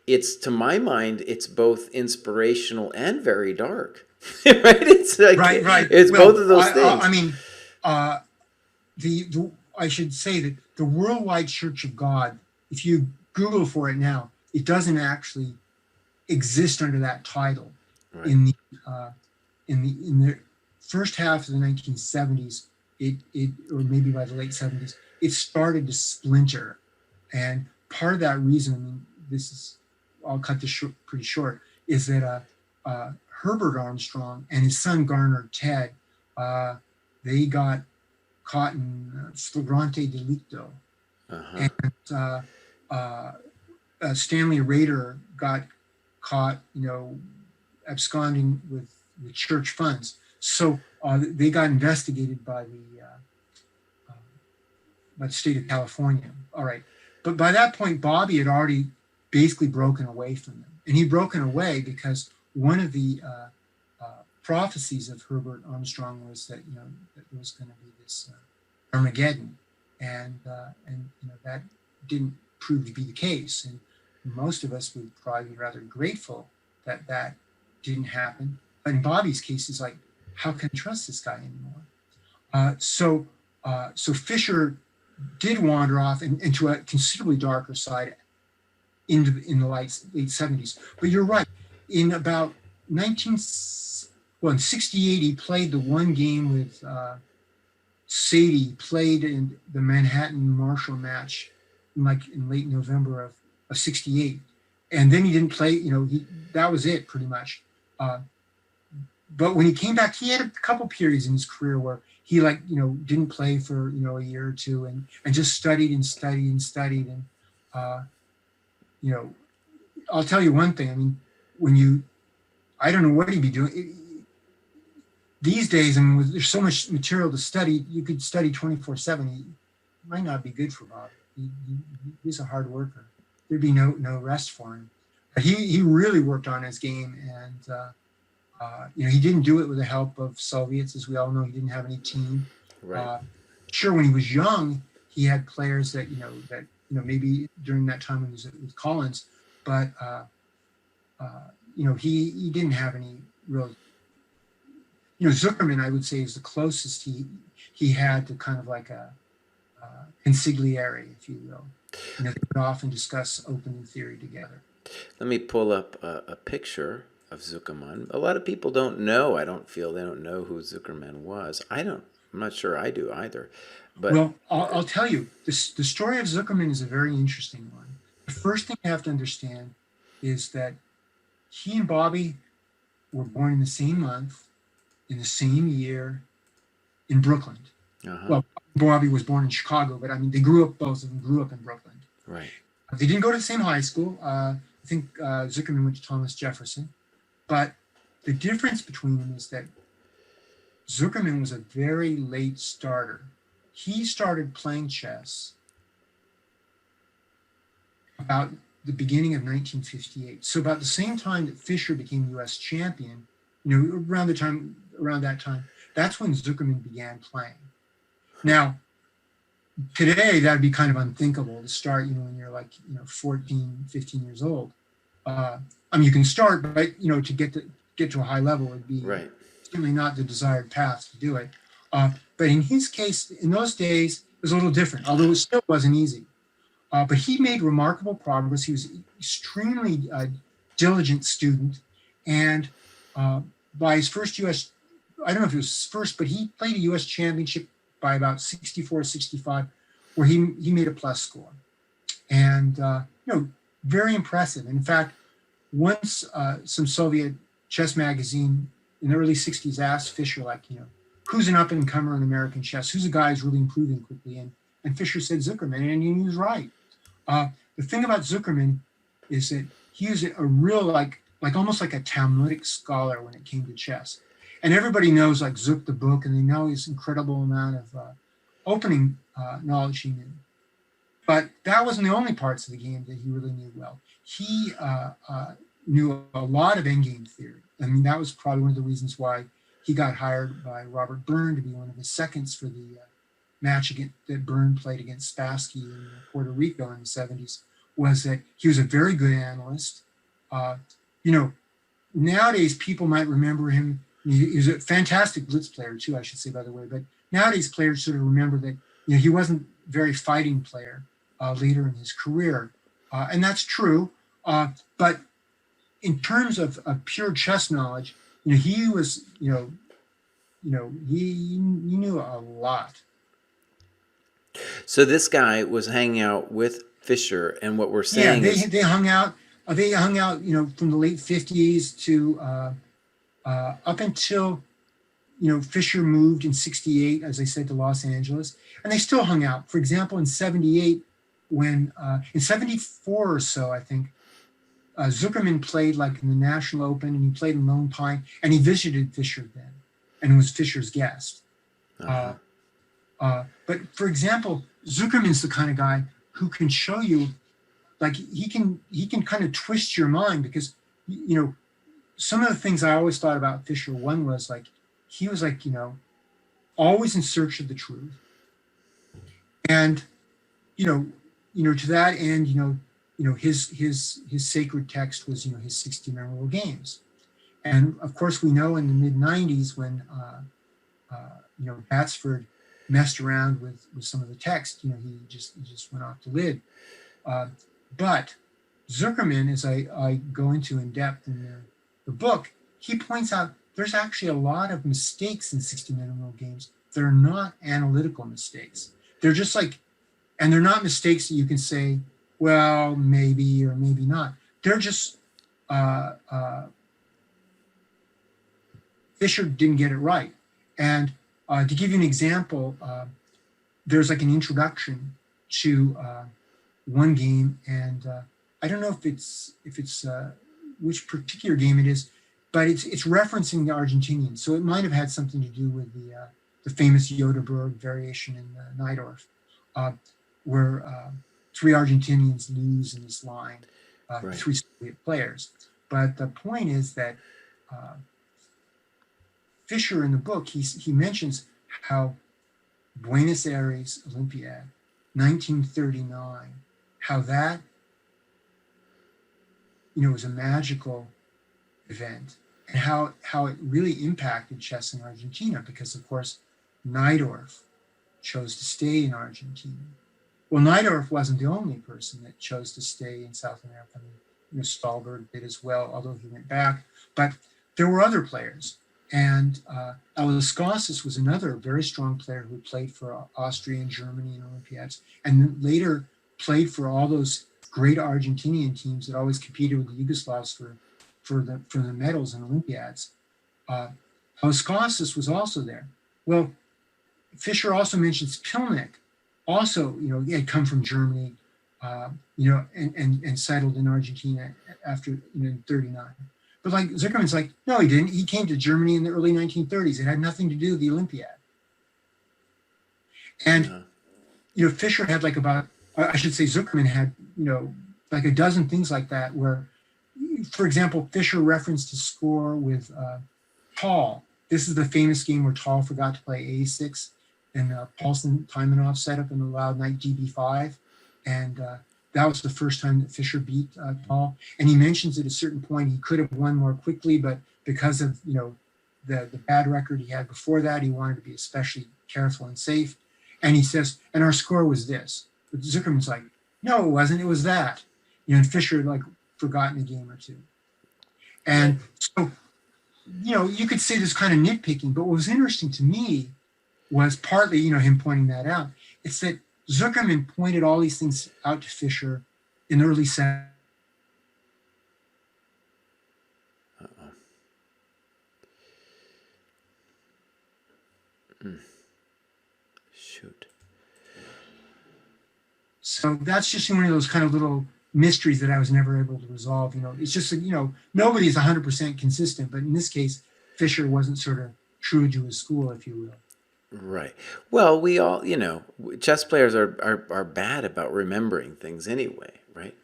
It's to my mind, it's both inspirational and very dark. Right? It's like Right, right. it's both Well, of those things. I mean, uh, the I should say that the Worldwide Church of God, if you Google for it now, it doesn't actually exist under that title. Right. In the uh, in the first half of the 1970s, it or maybe by the late 70s, it started to splinter, and part of that reason, I mean, this is I'll cut this pretty short, is that Herbert Armstrong and his son Garner Ted, uh, they got caught in flagrante delicto, Uh-huh. and uh, Stanley Rader got caught, absconding with church funds. So they got investigated by the state of California. All right, but by that point, Bobby had already basically broken away from them, and he'd broken away because one of the prophecies of Herbert Armstrong was that that there was going to be this Armageddon, and that didn't prove to be the case, and most of us would probably be rather grateful that that didn't happen. But in Bobby's case, it's like, how can I trust this guy anymore? So Fischer did wander off into a considerably darker side in the late 70s. But you're right. In about in 68, he played the one game with Sadie, played in the Manhattan Marshall match in late November of 68. And then he didn't play, that was it pretty much. But when he came back, he had a couple periods in his career where he didn't play for, a year or two and just studied and studied and studied. And, I'll tell you one thing. I mean, I don't know what he'd be doing. These days, I mean, there's so much material to study, you could study 24/7. It might not be good for Bob. He's a hard worker. There'd be no rest for him. But he really worked on his game, and he didn't do it with the help of Soviets, as we all know. He didn't have any team. Right. Sure, when he was young, he had players that maybe during that time when he was with Collins, but he didn't have any real. Zuckerman, I would say, is the closest he had to kind of like a consigliere, if you will. They would often discuss opening theory together. Let me pull up a picture of Zuckerman. A lot of people don't know. I don't feel they don't know who Zuckerman was. I'm not sure I do either. But well, I'll tell you, the story of Zuckerman is a very interesting one. The first thing you have to understand is that he and Bobby were born in the same month, in the same year, in Brooklyn. Uh-huh. Well, Bobby was born in Chicago, but I mean, both of them grew up in Brooklyn. Right. They didn't go to the same high school. I think Zuckerman went to Thomas Jefferson. But the difference between them is that Zuckerman was a very late starter. He started playing chess about the beginning of 1958. So about the same time that Fischer became U.S. champion, around that time, that's when Zuckerman began playing. Now, today, that'd be kind of unthinkable to start, when you're 14, 15 years old. You can start, but, to get to a high level would be right. Certainly not the desired path to do it. But in his case, in those days, it was a little different, although it still wasn't easy. But he made remarkable progress. He was an extremely diligent student. And by his first I don't know if it was his first, but he played a U.S. championship by about 64, 65, where he made a plus score. And, very impressive. In fact, once some Soviet chess magazine in the early 60s asked Fischer, who's an up-and-comer in American chess? Who's a guy who's really improving quickly? And Fischer said Zuckerman, and he was right. The thing about Zuckerman is that he was a real, almost like a Talmudic scholar when it came to chess. And everybody knows, Zook the book, and they know his incredible amount of opening knowledge he knew. But that wasn't the only parts of the game that he really knew well. He knew a lot of endgame theory. I mean, that was probably one of the reasons why he got hired by Robert Byrne to be one of his seconds for the match that Byrne played against Spassky in Puerto Rico in the 70s, was that he was a very good analyst. You know, nowadays people might remember him. He was a fantastic blitz player too, I should say, by the way. But nowadays players sort of remember that he wasn't a very fighting player later in his career, and that's true. But in terms of pure chess knowledge, he was, he knew a lot. So this guy was hanging out with Fischer, and what we're saying is they hung out. They hung out, from the late 50s to up until, Fischer moved in 68, as I said, to Los Angeles, and they still hung out. For example, in 78, when in 74 or so, I think, Zuckerman played like in the National Open, and he played in Lone Pine, and he visited Fischer then, and was Fischer's guest. Uh-huh. But for example, Zuckerman's the kind of guy who can show you, like he can kind of twist your mind, because some of the things I always thought about Fischer, one was like he was like always in search of the truth, and to that end, his sacred text was his 60 memorable games. And of course we know in the mid 90s when Batsford messed around with some of the text, he just went off the lid. But Zuckerman, as I go into in depth in the book, he points out there's actually a lot of mistakes in 60 memorable games. They're not analytical mistakes. They're just like, and they're not mistakes that you can say, well, maybe or maybe not. They're just, Fischer didn't get it right. And to give you an example, there's like an introduction to one game, and I don't know if it's which particular game it is, but it's referencing the Argentinians. So it might have had something to do with the famous Joderberg variation in Najdorf, where 3 Argentinians lose in this line, right. 3 Soviet players. But the point is that Fischer in the book, he mentions how Buenos Aires Olympiad, 1939, how that was a magical event, and how it really impacted chess in Argentina, because of course Najdorf chose to stay in Argentina. Well, Najdorf wasn't the only person that chose to stay in South America. I mean, Stolberg did as well, although he went back. But there were other players. And Elauskas was another very strong player who played for Austria and Germany in Olympiads, and later played for all those great Argentinian teams that always competed with the Yugoslavs for the medals in Olympiads. Elauskas was also there. Well, Fischer also mentions Pilnik. Also, he had come from Germany, and settled in Argentina after in 39. But like Zuckerman's like, no, he didn't. He came to Germany in the early 1930s. It had nothing to do with the Olympiad. And Fischer had like Zuckerman had like a dozen things like that, where, for example, Fischer referenced his score with Tal. This is the famous game where Tal forgot to play A6, and Paulson Taimanov set up and allowed knight DB5, and that was the first time that Fischer beat Tal. And he mentions at a certain point he could have won more quickly, but because of the bad record he had before that, he wanted to be especially careful and safe. And he says, and our score was this. But Zuckerman's like, no, it wasn't. It was that. And Fischer had like forgotten a game or two. And so, you could say this kind of nitpicking, but what was interesting to me was partly, him pointing that out. It's that Zuckerman pointed all these things out to Fischer in the early 70s. Shoot. So that's just one of those kind of little mysteries that I was never able to resolve. It's just that, nobody's 100% consistent, but in this case, Fischer wasn't sort of true to his school, if you will. Right. Well, we all, chess players are bad about remembering things anyway, right?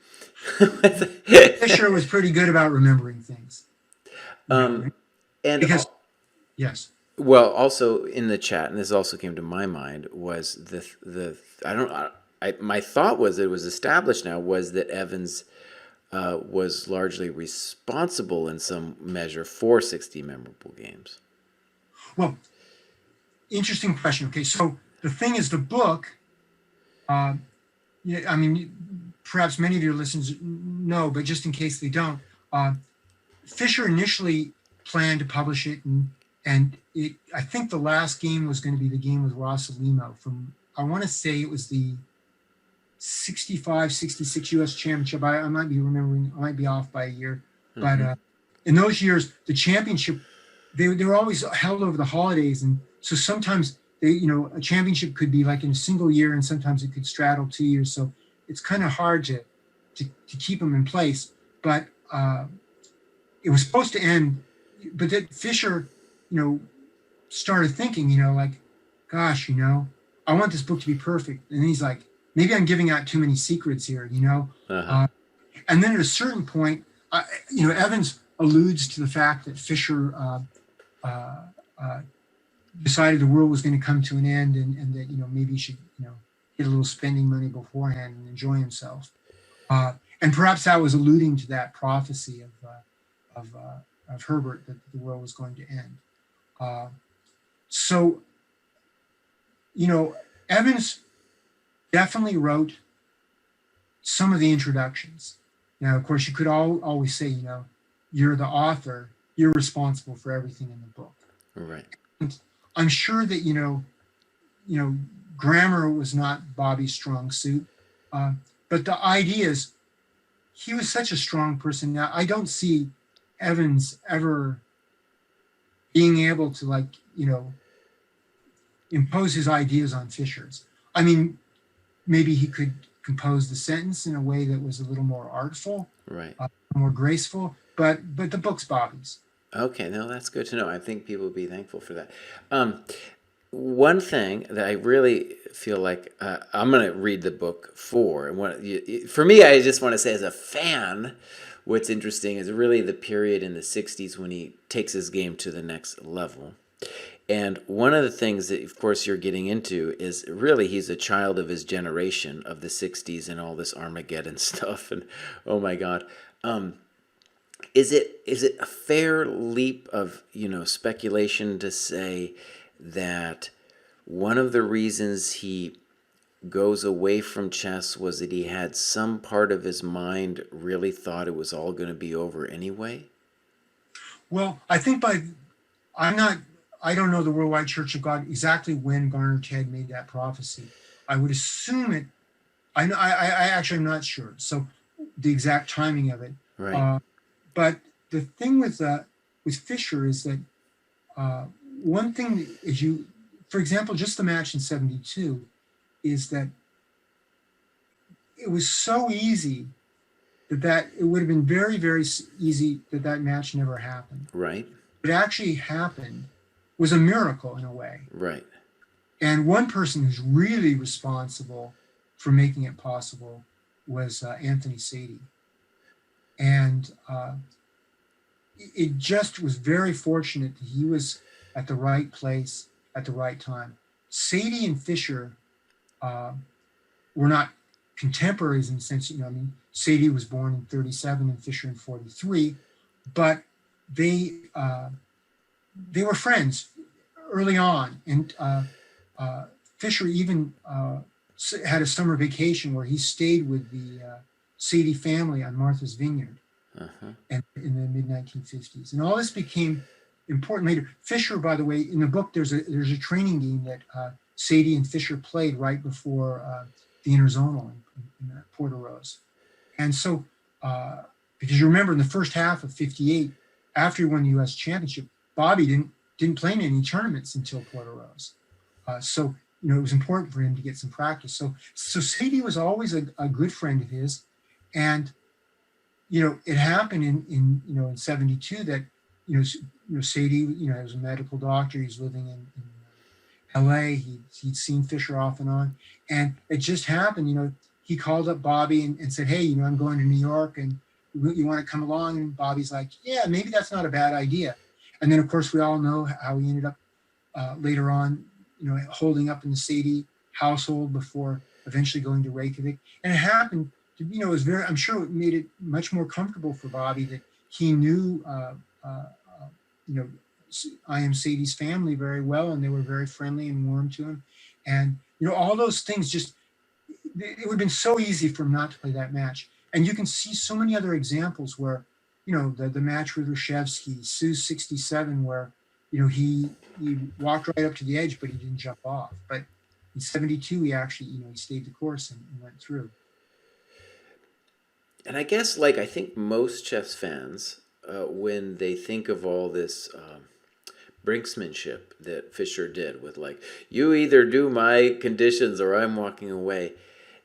Fischer was pretty good about remembering things, um, and because yes. well, also in the chat, and this also came to my mind, was the I don't my thought was it was established now was that Evans was largely responsible in some measure for 60 memorable games. Well, interesting question. Okay, so the thing is, the book. Yeah, I mean, perhaps many of your listeners know, but just in case they don't, uh, Fischer initially planned to publish it, and I think the last game was going to be the game with Rossalimo from, I want to say it was the 65, 66 US championship. I might be remembering, I might be off by a year, but in those years, the championship, they were always held over the holidays. And so sometimes a championship could be like in a single year, and sometimes it could straddle 2 years. So it's kind of hard to keep them in place. But it was supposed to end, but then Fischer, started thinking, like, gosh, I want this book to be perfect. And he's like, maybe I'm giving out too many secrets here, Uh-huh. And then at a certain point, Evans alludes to the fact that Fischer decided the world was going to come to an end, and that maybe he should get a little spending money beforehand and enjoy himself. And perhaps that was alluding to that prophecy of Herbert that the world was going to end. So Evans definitely wrote some of the introductions. Now, of course, you could always say, you're the author, you're responsible for everything in the book. Right. And I'm sure that grammar was not Bobby's strong suit, but the ideas. He was such a strong person. Now, I don't see Evans ever being able to impose his ideas on Fischers. I mean, maybe he could compose the sentence in a way that was a little more artful, Right. More graceful, but the book's Bobby's. Okay, no, that's good to know. I think people would be thankful for that. One thing that I really feel like I'm going to read the book for, and for me, I just want to say as a fan, what's interesting is really the period in the 60s when he takes his game to the next level. And one of the things that, of course, you're getting into is really he's a child of his generation of the 60s and all this Armageddon stuff. And oh my God. Is it a fair leap of speculation to say that one of the reasons he goes away from chess was that he had some part of his mind really thought it was all going to be over anyway? Well, I think I don't know the Worldwide Church of God exactly when Garner Ted made that prophecy. I would assume it. I actually am not sure. So the exact timing of it. Right. But the thing with Fischer is that one thing is for example, just the match in 72 is that it was so easy that it would have been very, very easy that match never happened. Right. It actually happened was a miracle in a way. Right. And one person who's really responsible for making it possible was Anthony Sadie. And it just was very fortunate that he was at the right place at the right time. Sadie and Fischer were not contemporaries in the sense, Sadie was born in 37 and Fischer in 43, but they were friends early on. And Fischer even had a summer vacation where he stayed with the Sadie family on Martha's Vineyard and in the mid-1950s. And all this became important later. Fischer, by the way, in the book, there's a training game that Sadie and Fischer played right before the Interzonal in Porto-Rose. And so, because you remember in the first half of 58, after he won the U.S. Championship, Bobby didn't play in any tournaments until Porto-Rose. So, it was important for him to get some practice. So Sadie was always a good friend of his. And, it happened in 72 that, Sadie, was a medical doctor. He's living in LA. He'd seen Fischer off and on. And it just happened, he called up Bobby and said, hey, I'm going to New York and you want to come along? And Bobby's like, yeah, maybe that's not a bad idea. And then, of course, we all know how he ended up later on, holding up in the Sadie household before eventually going to Reykjavik. And it happened, it was I'm sure it made it much more comfortable for Bobby that he knew, I Am Sadie's family very well, and they were very friendly and warm to him. And, all those things it would have been so easy for him not to play that match. And you can see so many other examples where, the match with Reshevsky, Sue 67, where, he walked right up to the edge, but he didn't jump off. But in 72, he actually, he stayed the course and went through. And I guess, I think most chess fans, when they think of all this brinksmanship that Fischer did with, you either do my conditions or I'm walking away,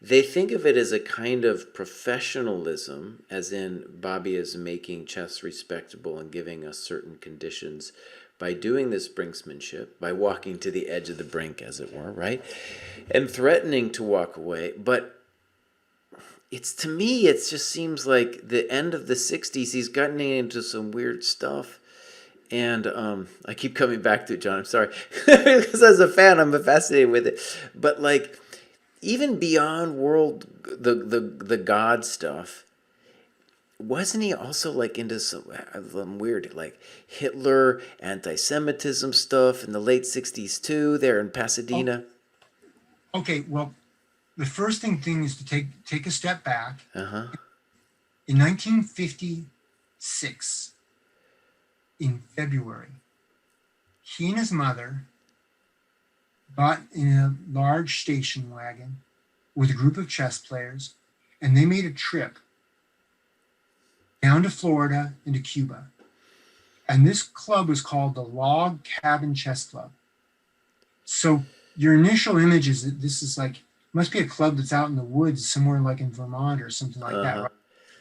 they think of it as a kind of professionalism, as in Bobby is making chess respectable and giving us certain conditions by doing this brinksmanship, by walking to the edge of the brink, as it were, right? And threatening to walk away. But to me, it just seems like the end of the 60s, he's gotten into some weird stuff. And I keep coming back to it, John, I'm sorry. Because as a fan, I'm fascinated with it. But even beyond the God stuff, wasn't he also into some weird Hitler, anti-Semitism stuff in the late 60s too, there in Pasadena? Okay, well, the first thing is to take a step back. Uh-huh. In 1956, in February, he and his mother got in a large station wagon with a group of chess players, and they made a trip down to Florida and to Cuba. And this club was called the Log Cabin Chess Club. So your initial image is that this is must be a club that's out in the woods somewhere in Vermont or something like that, right?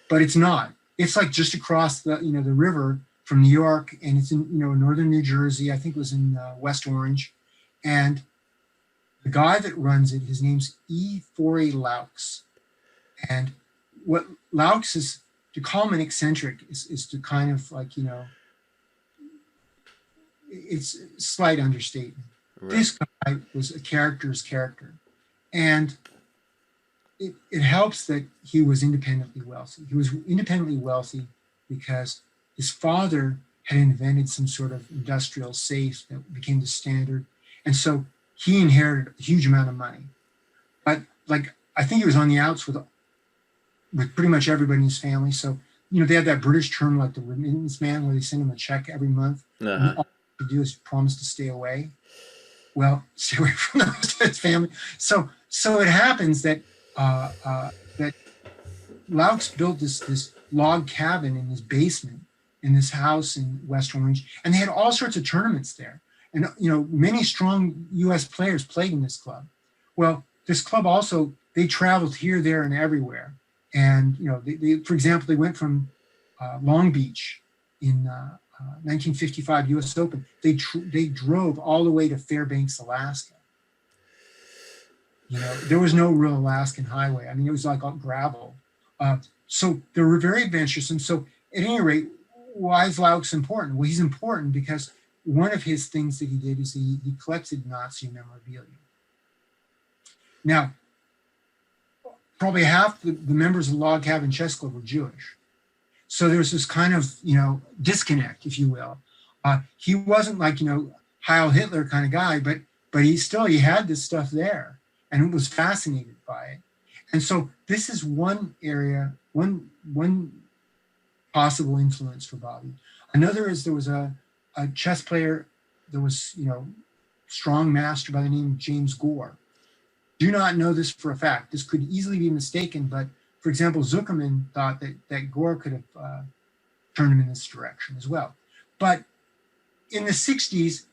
But it's not. It's just across the the river from New York, and it's in northern New Jersey. I think it was in West Orange. And the guy that runs it, his name's E. Forey Laux. And what Laux is, to call him an eccentric is to kind of it's a slight understatement. Right. This guy was a character's character. And it helps that he was independently wealthy. He was independently wealthy because his father had invented some sort of industrial safe that became the standard. And so he inherited a huge amount of money. But I think he was on the outs with pretty much everybody in his family. So, they had that British term the remittance man, where they send him a check every month. Uh-huh. And all he do is promise to stay away. Well, stay away from the rest of his family. So it happens that that Laux built this log cabin in his basement in this house in West Orange, and they had all sorts of tournaments there. And many strong U.S. players played in this club. Well, this club also, they traveled here, there, and everywhere. And they for example, they went from Long Beach in 1955 U.S. Open. They drove all the way to Fairbanks, Alaska. There was no real Alaskan highway. I mean, it was all gravel. So they were very adventuresome. So at any rate, why is Laux important? Well, he's important because one of his things that he did is he collected Nazi memorabilia. Now, probably half the members of the Log Cabin Chess Club were Jewish. So there's this kind of, disconnect, if you will. He wasn't Heil Hitler kind of guy, but he had this stuff there and was fascinated by it. And so this is one area, one possible influence for Bobby. Another is there was a chess player that was, strong master by the name of James Gore. Do not know this for a fact. This could easily be mistaken, but for example, Zuckerman thought that Gore could have turned him in this direction as well. But in the 60s,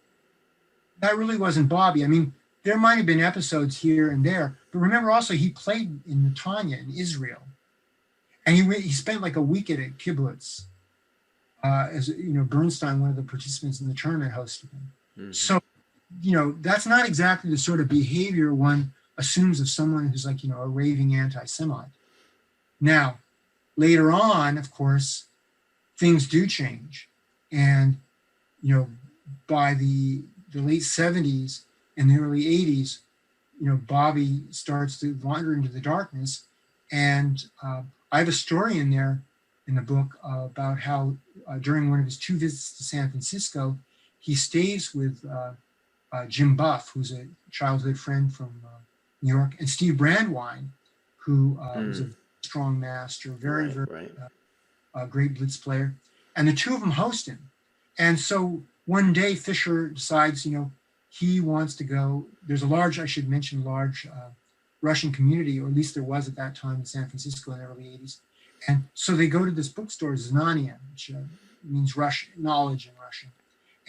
that really wasn't Bobby. I mean, there might have been episodes here and there, but remember also he played in Netanya in Israel. And he spent a week at a kibbutz as Bernstein, one of the participants in the tournament, hosted him. Mm-hmm. So that's not exactly the sort of behavior one assumes of someone who's like, a raving anti-Semite. Now, later on, of course, things do change. And, by the late 70s and the early 80s, Bobby starts to wander into the darkness. And I have a story in there in the book about how during one of his 2 visits to San Francisco, he stays with Jim Buff, who's a childhood friend from New York, and Steve Brandwine, who was a strong master, very great blitz player. And the 2 of them host him. And so one day Fischer decides, he wants to go. There's a large Russian community, or at least there was at that time in San Francisco in the early 80s. And so they go to this bookstore, Znania, which means Russian, knowledge in Russian.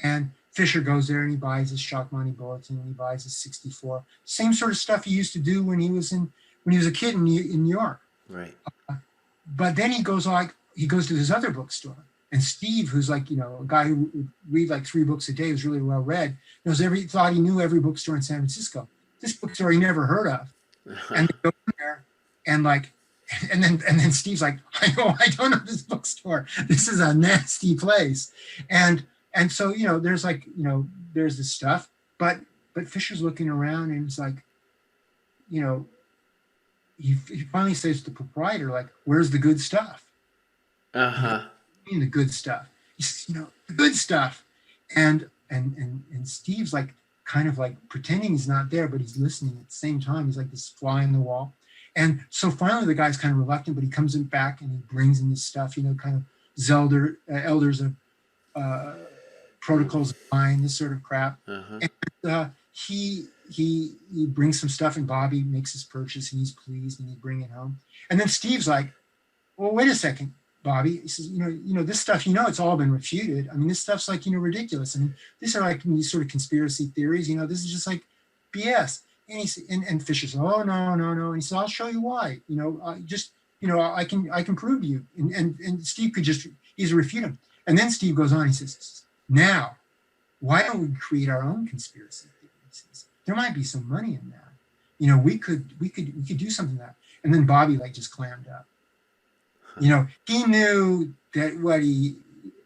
And Fischer goes there and he buys his Shakmani Bulletin and he buys his 64. Same sort of stuff he used to do when he was a kid in New York. Right. But then he goes to this other bookstore. And Steve, who's like, a guy who would read like 3 books a day, who's really well read, thought he knew every bookstore in San Francisco. This bookstore he never heard of. And they go in there and then Steve's like, I don't know this bookstore. This is a nasty place. And so, there's there's this stuff, but Fischer's looking around and he's like, he finally says to the proprietor, like, where's the good stuff? The good stuff. He says, the good stuff. And Steve's like, kind of like pretending he's not there, but he's listening at the same time. He's like this fly in the wall. And so finally the guy's kind of reluctant, but he comes in back and he brings in this stuff, kind of elders of protocols of mind, this sort of crap. And he brings some stuff and Bobby makes his purchase and he's pleased and he bring it home. And then Steve's like, well, wait a second, Bobby. He says, this stuff, it's all been refuted. I mean, this stuff's like, ridiculous. I mean, these are like these sort of conspiracy theories, this is just like BS. And Fisher says, oh, no. And he says, I'll show you why, I can prove to you. And Steve could just easily refute him. And then Steve goes on, he says, now, why don't we create our own conspiracy theories? There might be some money in that. We could do something like that. And then Bobby just clammed up. He knew that what he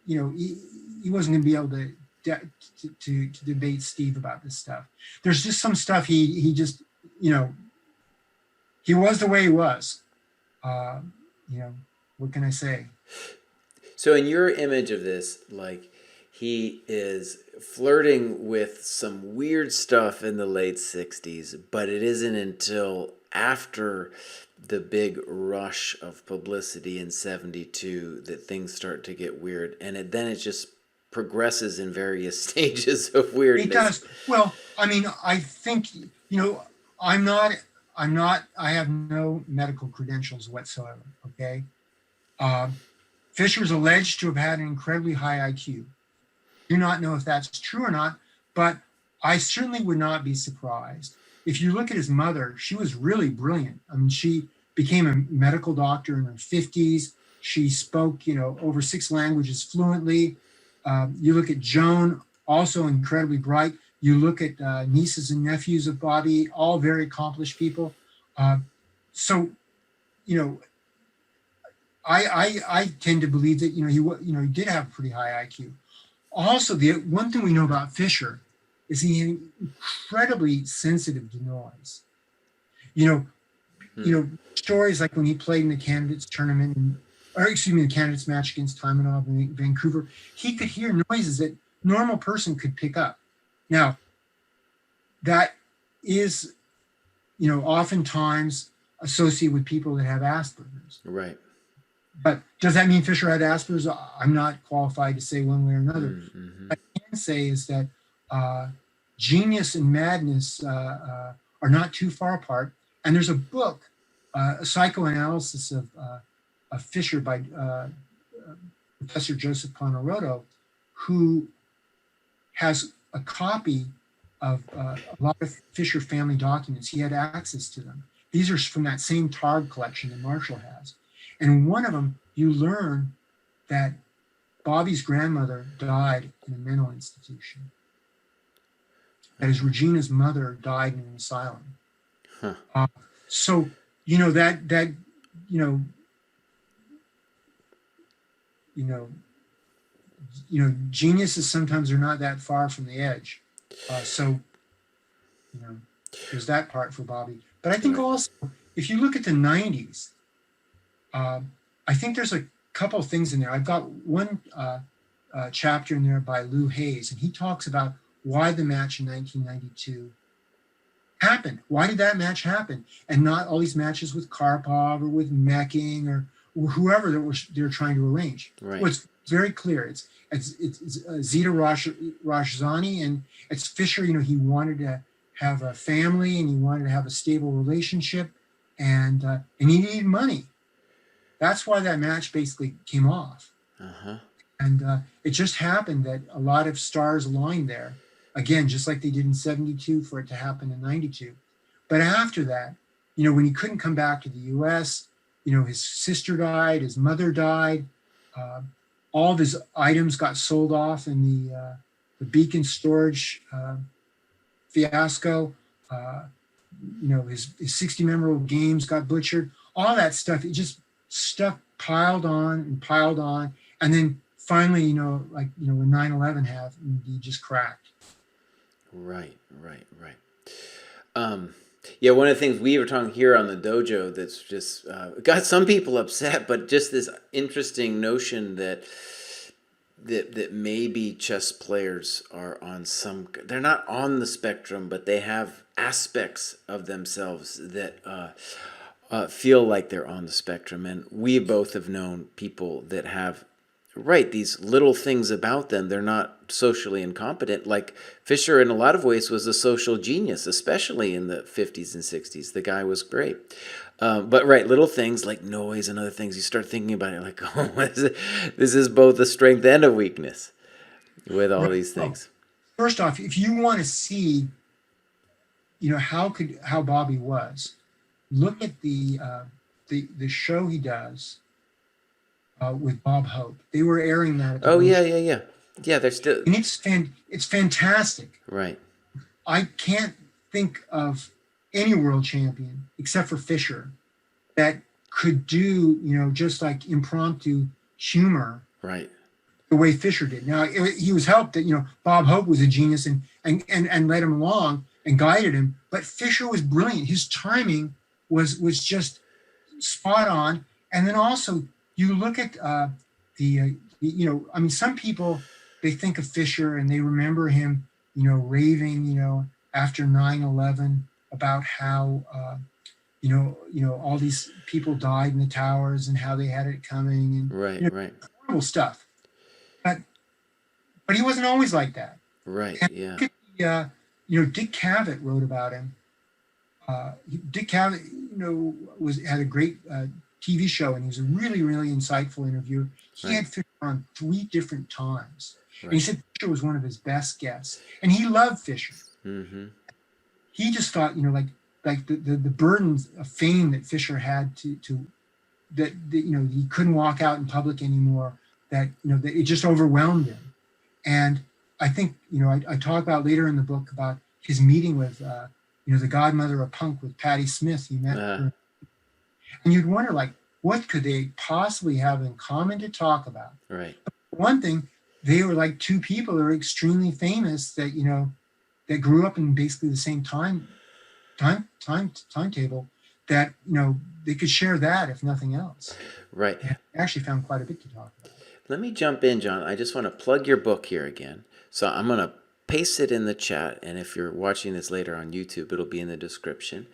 wasn't going to be able to debate Steve about this stuff. There's just some stuff he just, he was the way he was. What can I say? So in your image of this, he is flirting with some weird stuff in the late 60s, but it isn't until after the big rush of publicity in 72 that things start to get weird, and then it just progresses in various stages of weirdness. It does. Well, I mean, I think, I have no medical credentials whatsoever, okay? Fischer's alleged to have had an incredibly high IQ. Do not know if that's true or not, but I certainly would not be surprised. If you look at his mother, she was really brilliant. I mean, she became a medical doctor in her 50s. She spoke, over 6 languages fluently. You look at Joan, also incredibly bright. You look at nieces and nephews of Bobby, all very accomplished people. So, I tend to believe that, he did have a pretty high IQ. Also, the one thing we know about Fischer is he incredibly sensitive to noise. Stories like when he played in the candidates tournament, the candidates match against Taimanov in Vancouver, he could hear noises that a normal person could pick up. Now, that is, oftentimes associated with people that have Asperger's. Right. But does that mean Fischer had Asperger's? I'm not qualified to say one way or another. Mm-hmm. What I can say is that genius and madness are not too far apart. And there's a book, a psychoanalysis of Fischer by Professor Joseph Ponoroto, who has a copy of a lot of Fischer family documents. He had access to them. These are from that same Targ collection that Marshall has. And in one of them, you learn that Bobby's grandmother died in a mental institution. that is Regina's mother died in an asylum. Huh. So, that, you know, you know, geniuses sometimes are not that far from the edge. So, there's that part for Bobby. But I think also, if you look at the 90s, I think there's a couple of things in there. I've got one chapter in there by Lou Hayes, and he talks about why the match in 1992 happened. Why did that match happen? And not all these matches with Karpov or with Mecking or whoever they're trying to arrange. Right. Well, it's very clear. It's Zita Rashzani, and it's Fischer. He wanted to have a family and he wanted to have a stable relationship, and he needed money. That's why that match basically came off. Uh-huh. And it just happened that a lot of stars aligned there. Again, just like they did in 72 for it to happen in 92. But after that, when he couldn't come back to the U.S., his sister died, his mother died. All of his items got sold off in the Beacon storage fiasco. His 60 memorable games got butchered. All that stuff, stuff piled on and piled on. And then finally, when 9/11 happened, he just cracked. Right. Yeah, one of the things we were talking here on the dojo that's just got some people upset, but just this interesting notion that maybe chess players are they're not on the spectrum, but they have aspects of themselves that feel like they're on the spectrum. And we both have known people that have these little things about them. They're not socially incompetent. Like Fischer, in a lot of ways, was a social genius, especially in the 50s and 60s. The guy was great. But little things like noise and other things, you start thinking about it like, oh, this is both a strength and a weakness with all these things. First off, if you want to see, how Bobby was, look at the show he does with Bob Hope. They were airing that. At the Yeah, they're still. And it's fantastic. Right. I can't think of any world champion except for Fischer that could do, just like impromptu humor. Right. The way Fischer did. Now he was helped that, Bob Hope was a genius and led him along and guided him. But Fischer was brilliant. His timing was just spot on. And then also you look at some people, they think of Fischer and they remember him, raving, after 9/11 about how, all these people died in the towers and how they had it coming and horrible stuff. But he wasn't always like that. Right. And yeah. Dick Cavett wrote about him. Dick Cavett, had a great TV show, and he was a really, really insightful interviewer. He had Fischer on 3 different times. Right. And he said Fischer was one of his best guests. And he loved Fischer. Mm-hmm. He just thought, like the burdens of fame that Fischer had that he couldn't walk out in public anymore, that it just overwhelmed him. And I think, I talk about later in the book about his meeting with, the godmother of punk with Patti Smith. He met her. And you'd wonder, what could they possibly have in common to talk about? Right. One thing, they were like 2 people that were extremely famous that, that grew up in basically the same timetable, that, they could share that if nothing else. Right. And I actually found quite a bit to talk about. Let me jump in, John. I just want to plug your book here again. So I'm going to paste it in the chat, and if you're watching this later on YouTube, it'll be in the description.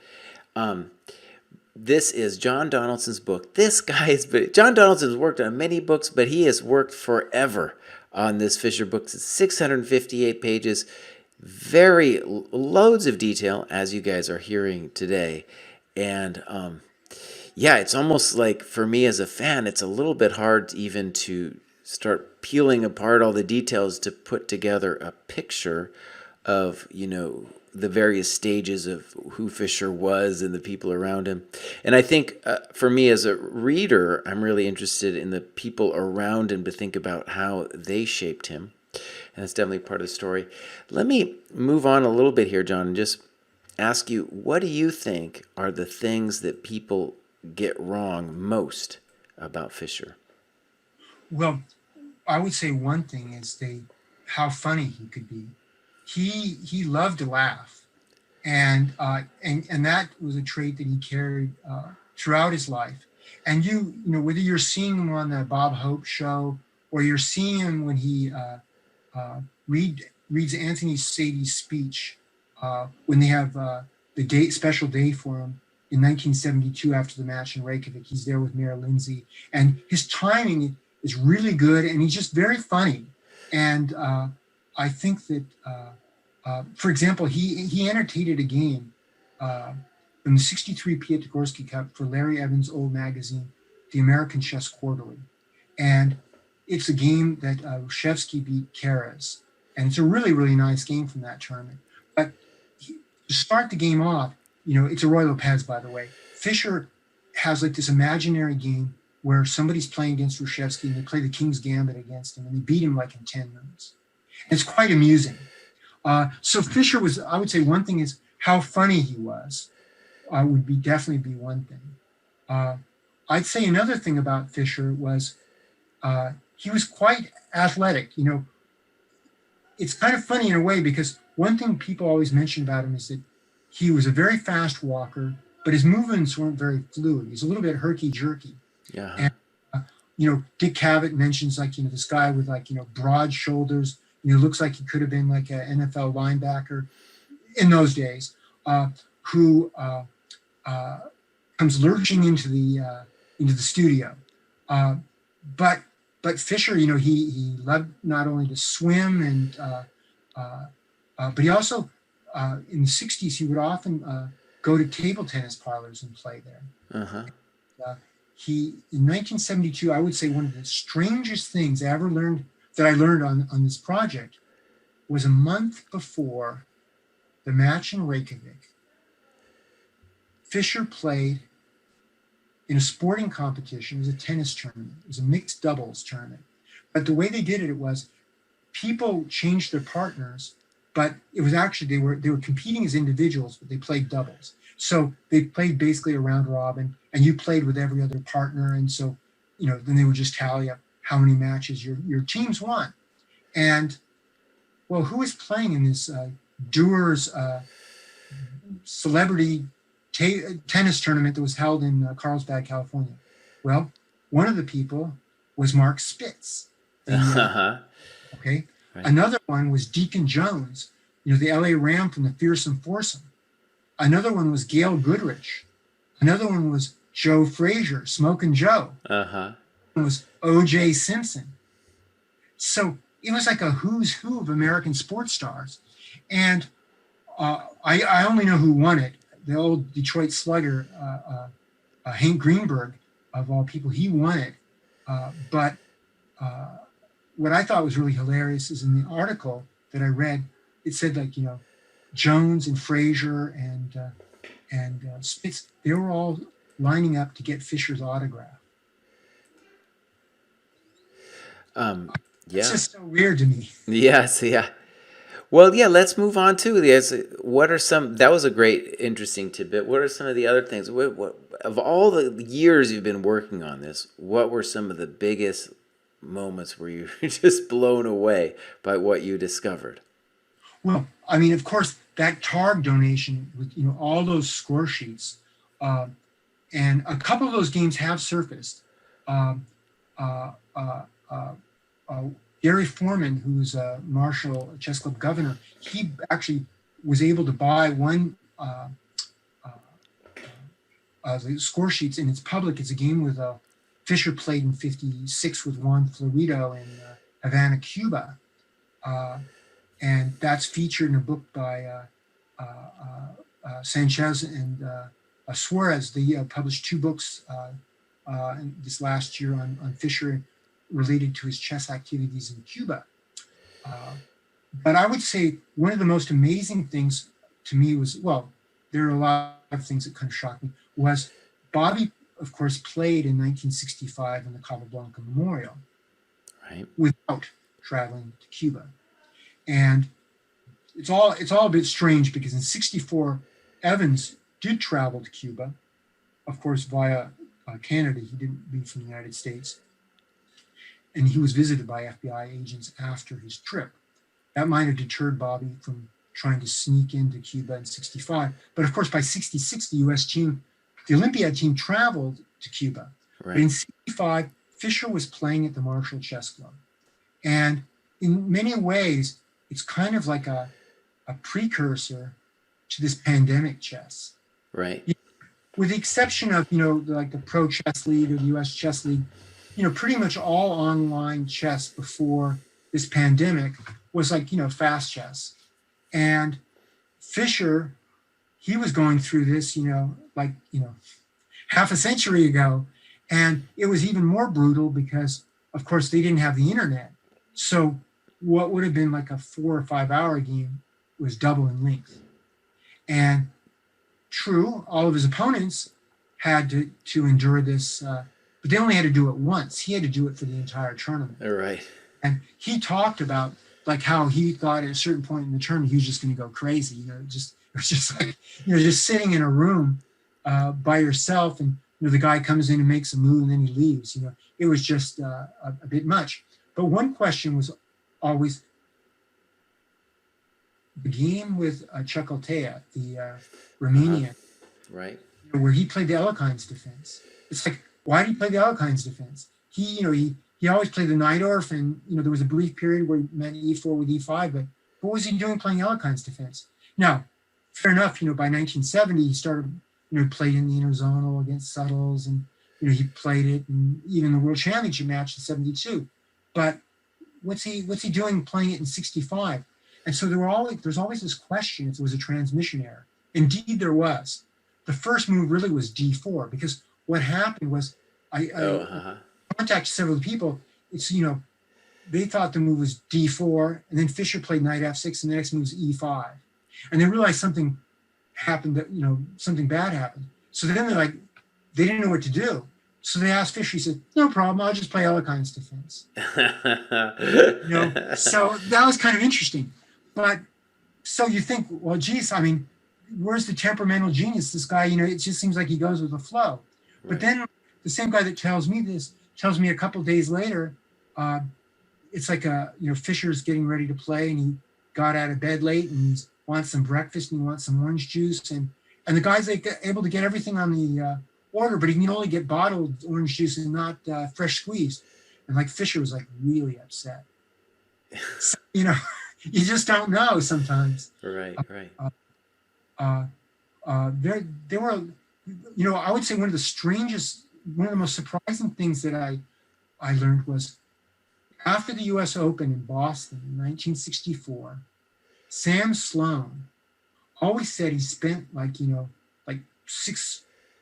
This is John Donaldson's book. John Donaldson's worked on many books, but he has worked forever on this Fischer book. It's 658 pages, loads of detail, as you guys are hearing today. And it's almost like, for me as a fan, it's a little bit hard even to start peeling apart all the details to put together a picture of, the various stages of who Fischer was and the people around him. And I think for me as a reader, I'm really interested in the people around him to think about how they shaped him. and it's definitely part of the story. Let me move on a little bit here, John, and just ask you, what do you think are the things that people get wrong most about Fischer? Well, I would say one thing is how funny he could be. He loved to laugh, and that was a trait that he carried throughout his life. And whether you're seeing him on the Bob Hope show or you're seeing him when he reads Anthony Sadie's speech when they have the special day for him in 1972 after the match in Reykjavik. He's there with Mayor Lindsay, and his timing is really good, and he's just very funny. And I think that, for example, he annotated a game in the '63 Piatigorsky Cup for Larry Evans' old magazine, The American Chess Quarterly, and it's a game that Rushevsky beat Keres, and it's a really, really nice game from that tournament. But to start the game off, it's a Roy Lopez, by the way. Fischer has like this imaginary game where somebody's playing against Rushevsky and they play the King's Gambit against him and they beat him like in 10 moves. It's quite amusing. So Fischer I would say one thing is how funny he was would definitely be one thing. I'd say another thing about Fischer was he was quite athletic. It's kind of funny in a way because one thing people always mention about him is that he was a very fast walker, but his movements weren't very fluid. He's a little bit herky-jerky. Yeah. And, Dick Cavett mentions this guy with broad shoulders, looks like he could have been like an NFL linebacker in those days, who comes lurching into the studio. But Fischer, he loved not only to swim but he also in the '60s he would often go to table tennis parlors and play there. Uh-huh. He in 1972, I would say one of the strangest things I learned on this project was a month before the match in Reykjavik. Fischer played in a sporting competition. It was a tennis tournament. It was a mixed doubles tournament. But the way they did it was people changed their partners, but it was actually they were competing as individuals, but they played doubles. So they played basically a round robin, and you played with every other partner. And so, then they would just tally up how many matches your teams won. And well, who was playing in this Dewar's celebrity tennis tournament that was held in Carlsbad, California? Well, one of the people was Mark Spitz. Okay. Right. Another one was Deacon Jones, the LA Ram from the Fearsome Foursome. Another one was Gail Goodrich. Another one was Joe Frazier, Smokin' Joe. Uh-huh. One was O.J. Simpson. So it was like a who's who of American sports stars. And I only know who won it. The old Detroit Slugger, Hank Greenberg, of all people, he won it. But what I thought was really hilarious is in the article that I read, it said Jones and Frazier and Spitz, they were all lining up to get Fischer's autograph. It's just so weird to me. Yes, yeah. Well, yeah, let's move on to this. What are that was a great, interesting tidbit. What are some of the other things? What of all the years you've been working on this, what were some of the biggest moments where you were just blown away by what you discovered? Well, I mean, of course, that Targ donation with all those score sheets, and a couple of those games have surfaced. Gary Foreman, who's a Marshall Chess Club governor, he actually was able to buy one the score sheets, and it's public. It's a game with Fischer played in '56 with Juan Florido in Havana, Cuba. And that's featured in a book by Sanchez and Suarez. They published 2 books this last year on Fischer related to his chess activities in Cuba. But I would say one of the most amazing things to me was, well, there are a lot of things that kind of shocked me, was Bobby, of course, played in 1965 in the Capablanca Memorial, right, without traveling to Cuba. And it's all a bit strange because in '64, Evans did travel to Cuba, of course, via Canada. He didn't leave from the United States. And he was visited by FBI agents after his trip. That might have deterred Bobby from trying to sneak into Cuba in '65. But of course, by '66, the US team, the Olympiad team, traveled to Cuba. Right. But in '65, Fischer was playing at the Marshall Chess Club. And in many ways, it's kind of like a precursor to this pandemic chess. Right. With the exception of, like the Pro Chess League or the US Chess League, pretty much all online chess before this pandemic was like, fast chess. And Fischer, he was going through this, half a century ago. And it was even more brutal because, of course, they didn't have the internet. So what would have been like a 4 or 5 hour game was double in length. And true, all of his opponents had to endure this, but they only had to do it once. He had to do it for the entire tournament. All right. And he talked about like how he thought at a certain point in the tournament he was just going to go crazy. It was just like just sitting in a room by yourself, and the guy comes in and makes a move and then he leaves. It was just a bit much. But one question was always the game with Chuckaltea, the Romanian, right, where he played the Alekhines defense. It's like, why did he play the Alekhines defense? He always played the Najdorf, and there was a brief period where he meant E4 with E5, but what was he doing playing Alekhines defense? Now, fair enough, by 1970 he started, played in the interzonal against Suttles, and he played it, and even the World Championship match in '72. But what's he doing playing it in '65? And so there's always this question if there was a transmission error. Indeed, there was. The first move really was D4, because what happened was I contacted several people. It's, they thought the move was D4, and then Fischer played knight F6, and the next move was E5. And they realized something happened, that, something bad happened. So then they didn't know what to do. So they asked Fischer, he said, no problem, I'll just play Alekhines defense. So that was kind of interesting. But so you think, well, geez, I mean, where's the temperamental genius? This guy, it just seems like he goes with the flow. Right. But then the same guy that tells me this tells me a couple days later, it's like Fischer's getting ready to play, and he got out of bed late, and he wants some breakfast, and he wants some orange juice, and the guy's able to get everything on the order, but he can only get bottled orange juice and not fresh squeezed. And like Fischer was like really upset. So, you just don't know sometimes. Right. There were, I would say one of the most surprising things that I learned was after the US Open in Boston in 1964, Sam Sloan always said he spent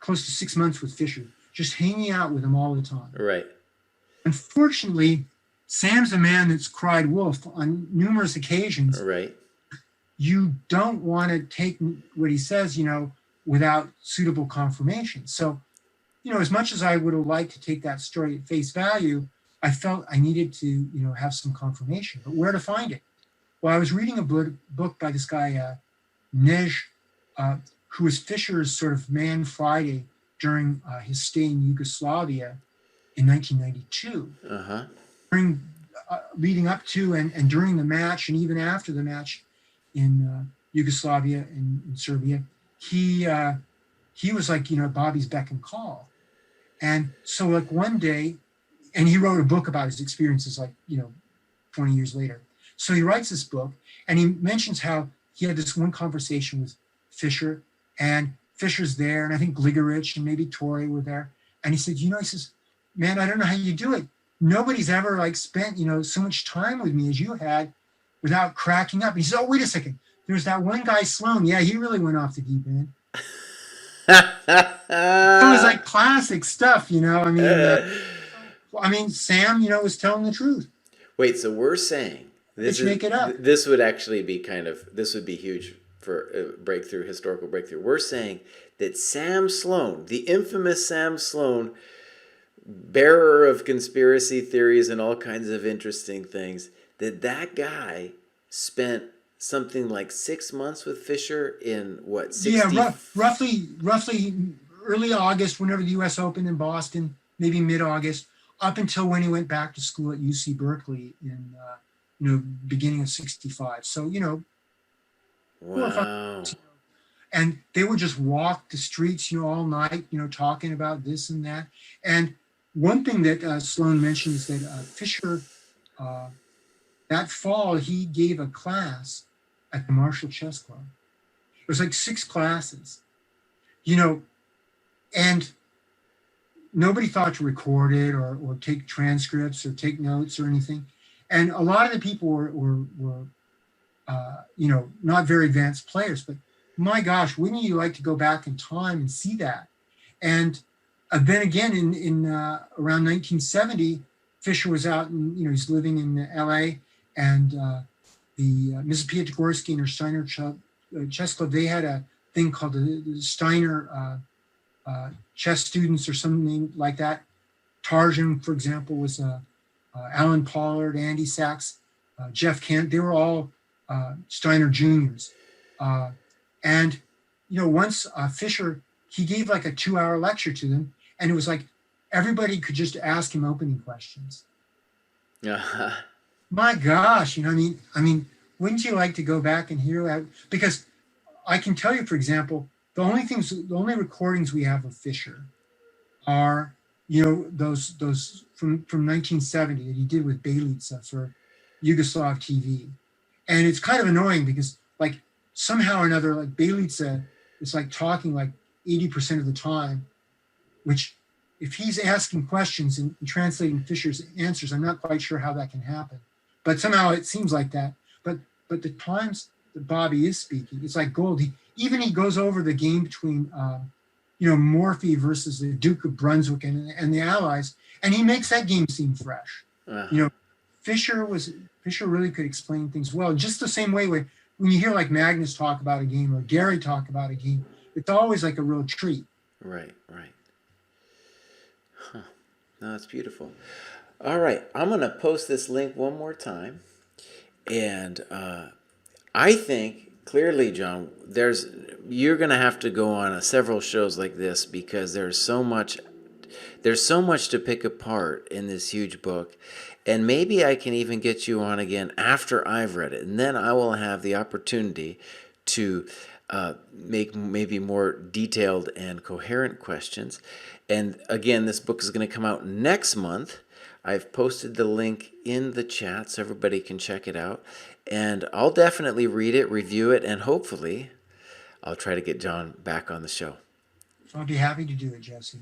close to 6 months with Fischer, just hanging out with him all the time. Right. Unfortunately, Sam's a man that's cried wolf on numerous occasions. Right. You don't want to take what he says, without suitable confirmation. So, as much as I would have liked to take that story at face value, I felt I needed to, have some confirmation. But where to find it? Well, I was reading a book by this guy, Nej, who was Fischer's sort of man Friday during his stay in Yugoslavia in 1992. Leading up to and during the match, and even after the match in Yugoslavia and in Serbia, he was like, Bobby's beck and call. And so like one day, and he wrote a book about his experiences 20 years later. So he writes this book, and he mentions how he had this one conversation with Fischer, and Fischer's there, and I think Gligerich and maybe Torrey were there. And he said, he says, man, I don't know how you do it. Nobody's ever spent, so much time with me as you had without cracking up. And he says, oh, wait a second. There's that one guy, Sloan. Yeah, he really went off the deep end. It was like classic stuff, I mean, Sam, was telling the truth. Wait, so we're saying make it up. This would actually be this would be huge for a historical breakthrough. We're saying that Sam Sloan, the infamous Sam Sloan, bearer of conspiracy theories and all kinds of interesting things, that guy spent something like 6 months with Fischer in what, Yeah, 60? roughly early August, whenever the U.S. Open in Boston, maybe mid-August, up until when he went back to school at UC Berkeley in beginning of '65. So 4 or 5 Wow. months, and they would just walk the streets, all night, talking about this and that. And one thing that Sloan mentioned is that Fischer, uh, that fall, he gave a class at the Marshall Chess Club. It was like 6 classes, and nobody thought to record it or take transcripts or take notes or anything. And a lot of the people were not very advanced players, but my gosh, wouldn't you like to go back in time and see that? And then again, in around 1970, Fischer was out and, he's living in LA, and the Mrs. Piatigorsky and her Steiner Chess Club, they had a thing called the Steiner chess students or something like that. Tarjan, for example, was Alan Pollard, Andy Sachs, Jeff Kent. They were all Steiner juniors. And once Fischer, he gave like a 2-hour lecture to them, and it was like everybody could just ask him opening questions. Uh-huh. My gosh, I mean, wouldn't you like to go back and hear that? Because I can tell you, for example, the only recordings we have of Fischer are, those from 1970 that he did with Belica for Yugoslav TV. And it's kind of annoying because, like, somehow or another, like, Belica is like talking like 80% of the time, which if he's asking questions and translating Fischer's answers, I'm not quite sure how that can happen. But somehow it seems like that. But the times that Bobby is speaking, it's like gold. He goes over the game between Morphy versus the Duke of Brunswick and the Allies, and he makes that game seem fresh. Uh-huh. Fischer really could explain things well. Just the same way when you hear like Magnus talk about a game or Gary talk about a game, it's always like a real treat. Right. Huh. No, that's beautiful. All right, I'm going to post this link one more time. And I think clearly, John, you're going to have to go on several shows like this because there's so much to pick apart in this huge book. And maybe I can even get you on again after I've read it. And then I will have the opportunity to make maybe more detailed and coherent questions. And again, this book is going to come out next month. I've posted the link in the chat so everybody can check it out. And I'll definitely read it, review it, and hopefully I'll try to get John back on the show. So I'll be happy to do it, Jesse.